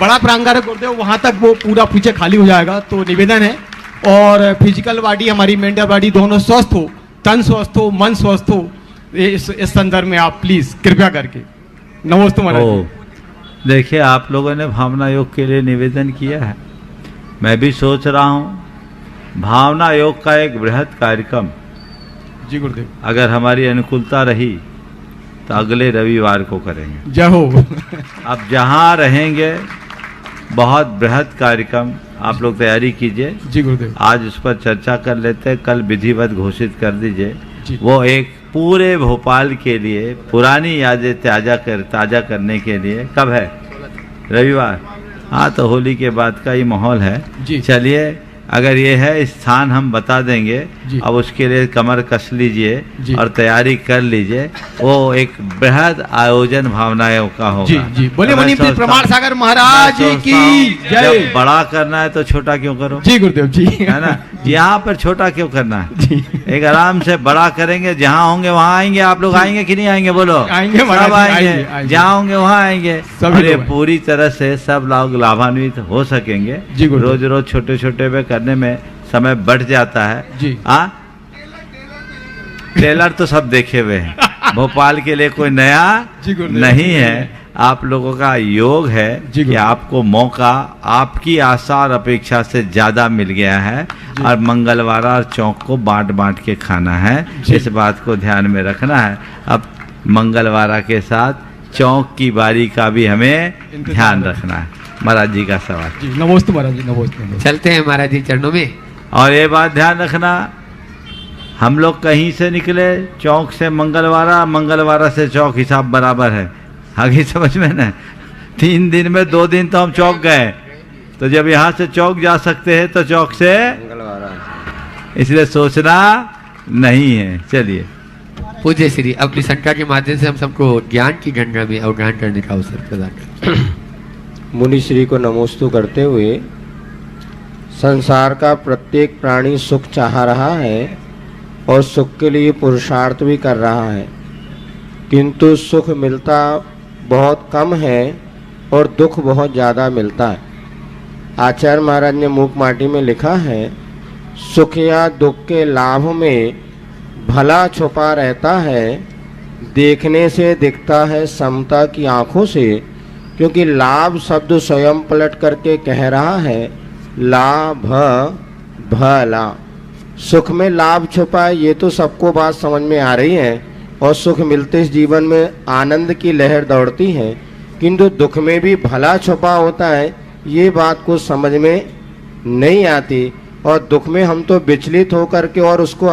बड़ा प्रांगण गुरुदेव वहाँ तक वो पूरा पीछे खाली हो जाएगा, तो निवेदन है। और फिजिकल बॉडी हमारी मेंटल बॉडी दोनों स्वस्थ हो, तन स्वस्थ हो, मन स्वस्थ हो, इस संदर्भ में आप प्लीज कृपया करके। नमस्ते महाराज। देखिए, आप लोगों ने भावना योग के लिए निवेदन किया है, मैं भी सोच रहा हूँ भावना योग का एक बृहद कार्यक्रम जी गुरुदेव अगर हमारी अनुकूलता रही तो अगले रविवार को करेंगे। जय हो। अब जहाँ रहेंगे बहुत बृहद कार्यक्रम, आप लोग तैयारी कीजिए जी गुरुदेव। आज उस पर चर्चा कर लेते हैं, कल विधिवत घोषित कर दीजिए। वो एक पूरे भोपाल के लिए पुरानी यादें ताज़ा करने के लिए कब है? रविवार। हाँ, तो होली के बाद का ही माहौल है। चलिए, अगर ये है स्थान हम बता देंगे, अब उसके लिए कमर कस लीजिए और तैयारी कर लीजिए। वो एक बृहद आयोजन भावनाओं का होगा। जी जी, बोले मुनि प्रमाण सागर महाराज की जय। जब बड़ा करना है तो छोटा क्यों करो? जी गुरुदेव जी, है ना, यहाँ पर छोटा क्यों करना है? एक आराम से बड़ा करेंगे, जहाँ होंगे वहाँ आएंगे। आप लोग आएंगे कि नहीं आएंगे? बोलो। आएंगे, सब आएंगे, जहाँ होंगे वहाँ आएंगे। और पूरी तरह से सब लोग लाभान्वित हो सकेंगे। रोज रोज छोटे छोटे पे करने में समय बढ़ जाता है जी। ट्रेलर तो सब देखे हुए हैं। भोपाल के लिए कोई नया नहीं है। आप लोगों का योग है कि आपको मौका आपकी आशा और अपेक्षा से ज्यादा मिल गया है और मंगलवार और चौक को बांट बांट के खाना है। इस बात को ध्यान में रखना है। अब मंगलवार के साथ चौक की बारी का भी हमें ध्यान रखना है। महाराज जी का सवाल। नमोस्तु महाराज जी, नमोस्तु। चलते हैं महाराज जी चरणों में। और ये बात ध्यान रखना, हम लोग कहीं से निकले, चौक से मंगलवारा, मंगलवारा से चौक, हिसाब बराबर है। आगे समझ में ना, 3 दिन में 2 दिन तो हम चौक गए, तो जब यहाँ से चौक जा सकते हैं तो चौक से मंगलवारा, इसलिए सोचना नहीं है। चलिए पूज्य श्री अपनी संख्या के माध्यम से हम सबको ज्ञान की गंगा में अवगाहन करने का अवसर प्रदान करते। मुनि श्री को नमोस्तु करते हुए, संसार का प्रत्येक प्राणी सुख चाह रहा है और सुख के लिए पुरुषार्थ भी कर रहा है, किंतु सुख मिलता बहुत कम है और दुख बहुत ज़्यादा मिलता है। आचार्य महाराज ने मूक माटी में लिखा है, सुख या दुख के लाभ में भला छुपा रहता है, देखने से दिखता है समता की आँखों से, क्योंकि लाभ शब्द स्वयं पलट करके कह रहा है लाभ भला। सुख में लाभ छुपा है, ये तो सबको बात समझ में आ रही है और सुख मिलते इस जीवन में आनंद की लहर दौड़ती है, किंतु दुख में भी भला छुपा होता है, ये बात को समझ में नहीं आती। और दुख में हम तो विचलित होकर के और उसको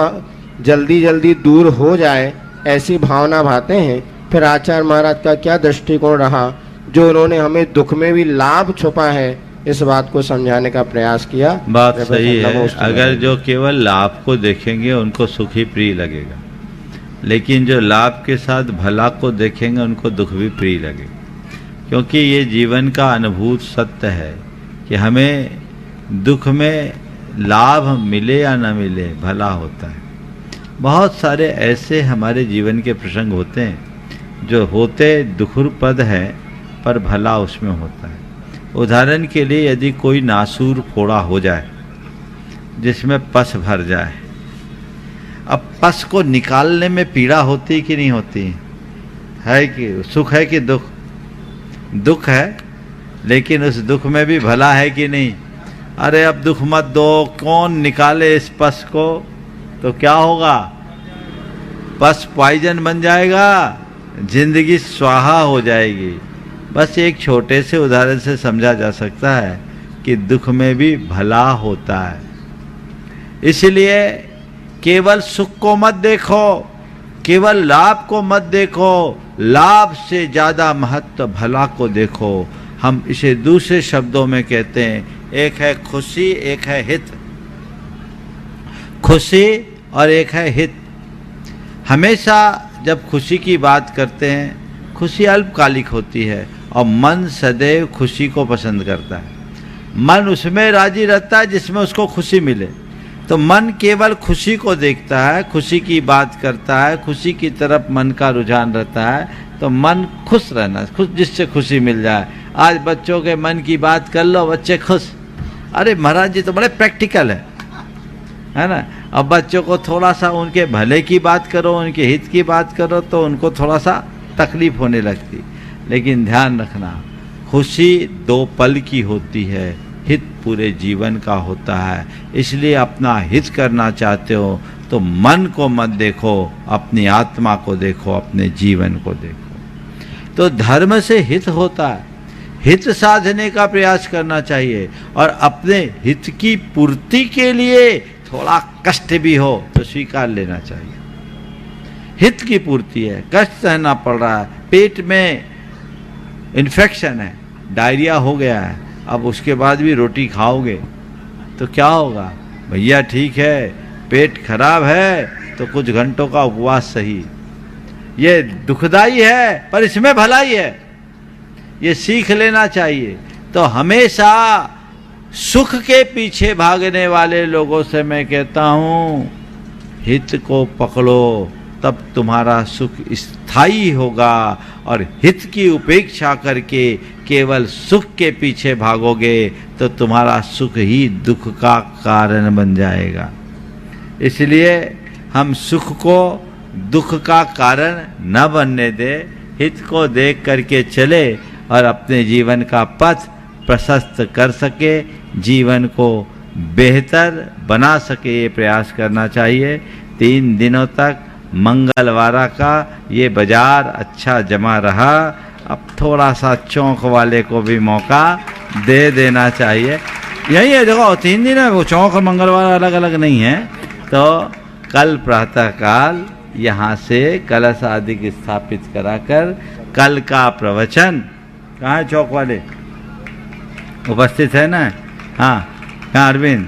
जल्दी जल्दी दूर हो जाए ऐसी भावना भाते हैं। फिर आचार्य महाराज का क्या दृष्टिकोण रहा, जो उन्होंने हमें दुख में भी लाभ छुपा है इस बात को समझाने का प्रयास किया। बात सही है। अगर जो केवल लाभ को देखेंगे उनको सुख ही प्रिय लगेगा, लेकिन जो लाभ के साथ भला को देखेंगे उनको दुख भी प्रिय लगेगा। क्योंकि ये जीवन का अनुभूत सत्य है कि हमें दुख में लाभ मिले या न मिले भला होता है। बहुत सारे ऐसे हमारे जीवन के प्रसंग होते हैं जो होते दुखुरपद है पर भला उसमें होता है। उदाहरण के लिए यदि कोई नासूर फोड़ा हो जाए जिसमें पस भर जाए, अब पस को निकालने में पीड़ा होती कि नहीं होती है? कि सुख है कि दुख? दुख है, लेकिन उस दुख में भी भला है कि नहीं? अरे अब दुख मत दो, कौन निकाले इस पस को, तो क्या होगा? पस पॉइजन बन जाएगा, जिंदगी स्वाहा हो जाएगी। बस एक छोटे से उदाहरण से समझा जा सकता है कि दुख में भी भला होता है। इसलिए केवल सुख को मत देखो, केवल लाभ को मत देखो, लाभ से ज्यादा महत्व भला को देखो। हम इसे दूसरे शब्दों में कहते हैं, एक है खुशी, एक है हित। खुशी और एक है हित। हमेशा जब खुशी की बात करते हैं, खुशी अल्पकालिक होती है और मन सदैव खुशी को पसंद करता है। मन उसमें राजी रहता है जिसमें उसको खुशी मिले। तो मन केवल खुशी को देखता है, खुशी की बात करता है, खुशी की तरफ मन का रुझान रहता है। तो मन खुश रहना, खुश जिससे खुशी मिल जाए। आज बच्चों के मन की बात कर लो, बच्चे खुश। अरे महाराज जी तो बड़े प्रैक्टिकल है ना। अब बच्चों को थोड़ा सा उनके भले की बात करो, उनके हित की बात करो तो उनको थोड़ा सा तकलीफ होने लगती। लेकिन ध्यान रखना, खुशी 2 पल की होती है, हित पूरे जीवन का होता है। इसलिए अपना हित करना चाहते हो तो मन को मत देखो, अपनी आत्मा को देखो, अपने जीवन को देखो। तो धर्म से हित होता है, हित साधने का प्रयास करना चाहिए और अपने हित की पूर्ति के लिए थोड़ा कष्ट भी हो तो स्वीकार लेना चाहिए। हित की पूर्ति है, कष्ट सहना पड़ रहा है, पेट में इन्फेक्शन है, डायरिया हो गया है, अब उसके बाद भी रोटी खाओगे तो क्या होगा? भैया ठीक है, पेट खराब है तो कुछ घंटों का उपवास सही। ये दुखदाई है पर इसमें भलाई है, ये सीख लेना चाहिए। तो हमेशा सुख के पीछे भागने वाले लोगों से मैं कहता हूँ, हित को पकड़ो, तब तुम्हारा सुख स्थायी होगा। और हित की उपेक्षा करके केवल सुख के पीछे भागोगे तो तुम्हारा सुख ही दुख का कारण बन जाएगा। इसलिए हम सुख को दुख का कारण न बनने दे, हित को देख करके चले और अपने जीवन का पथ प्रशस्त कर सके, जीवन को बेहतर बना सके, ये प्रयास करना चाहिए। 3 दिनों तक मंगलवार का ये बाजार अच्छा जमा रहा। अब थोड़ा सा चौक वाले को भी मौका दे देना चाहिए। यही है, देखो 3 दिन है, वो चौक और मंगलवार अलग अलग नहीं है। तो कल प्रातःकाल यहाँ से कलश आदि स्थापित कराकर कल का प्रवचन, कहाँ है चौक वाले, उपस्थित है ना? हाँ, कहाँ अरविंद,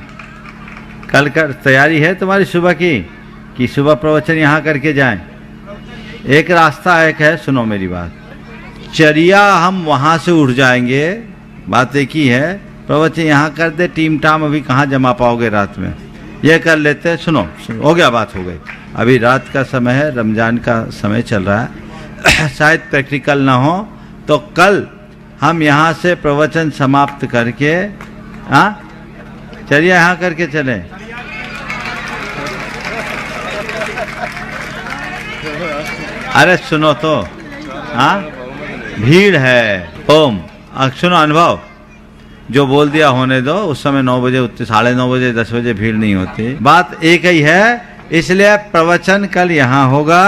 कल का तैयारी है तुम्हारी सुबह की कि सुबह प्रवचन यहाँ करके जाएं? एक रास्ता एक है, सुनो मेरी बात, चरिया हम वहाँ से उठ जाएंगे, बात एक ही है, प्रवचन यहाँ कर दे, टीम टाम अभी कहाँ जमा पाओगे रात में, ये कर लेते हैं। सुनो, हो गया, बात हो गई। अभी रात का समय है, रमजान का समय चल रहा है, शायद प्रैक्टिकल ना हो, तो कल हम यहाँ से प्रवचन समाप्त करके, हाँ, चलिए यहाँ करके चलें। अरे सुनो तो, हाँ, भीड़ है। ओम, सुनो अनुभव, जो बोल दिया होने दो, उस समय 9 बजे, 9:30 बजे, 10 बजे भीड़ नहीं होती, बात एक ही है। इसलिए प्रवचन कल यहाँ होगा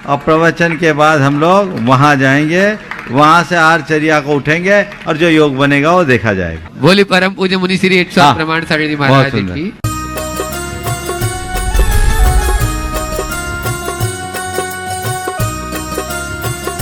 और प्रवचन के बाद हम लोग वहाँ जाएंगे, वहाँ से आरचर्या को उठेंगे और जो योग बनेगा वो देखा जाएगा। बोली परम पूज्य मुनि श्री 108 प्रमाण सारणी महाराज की।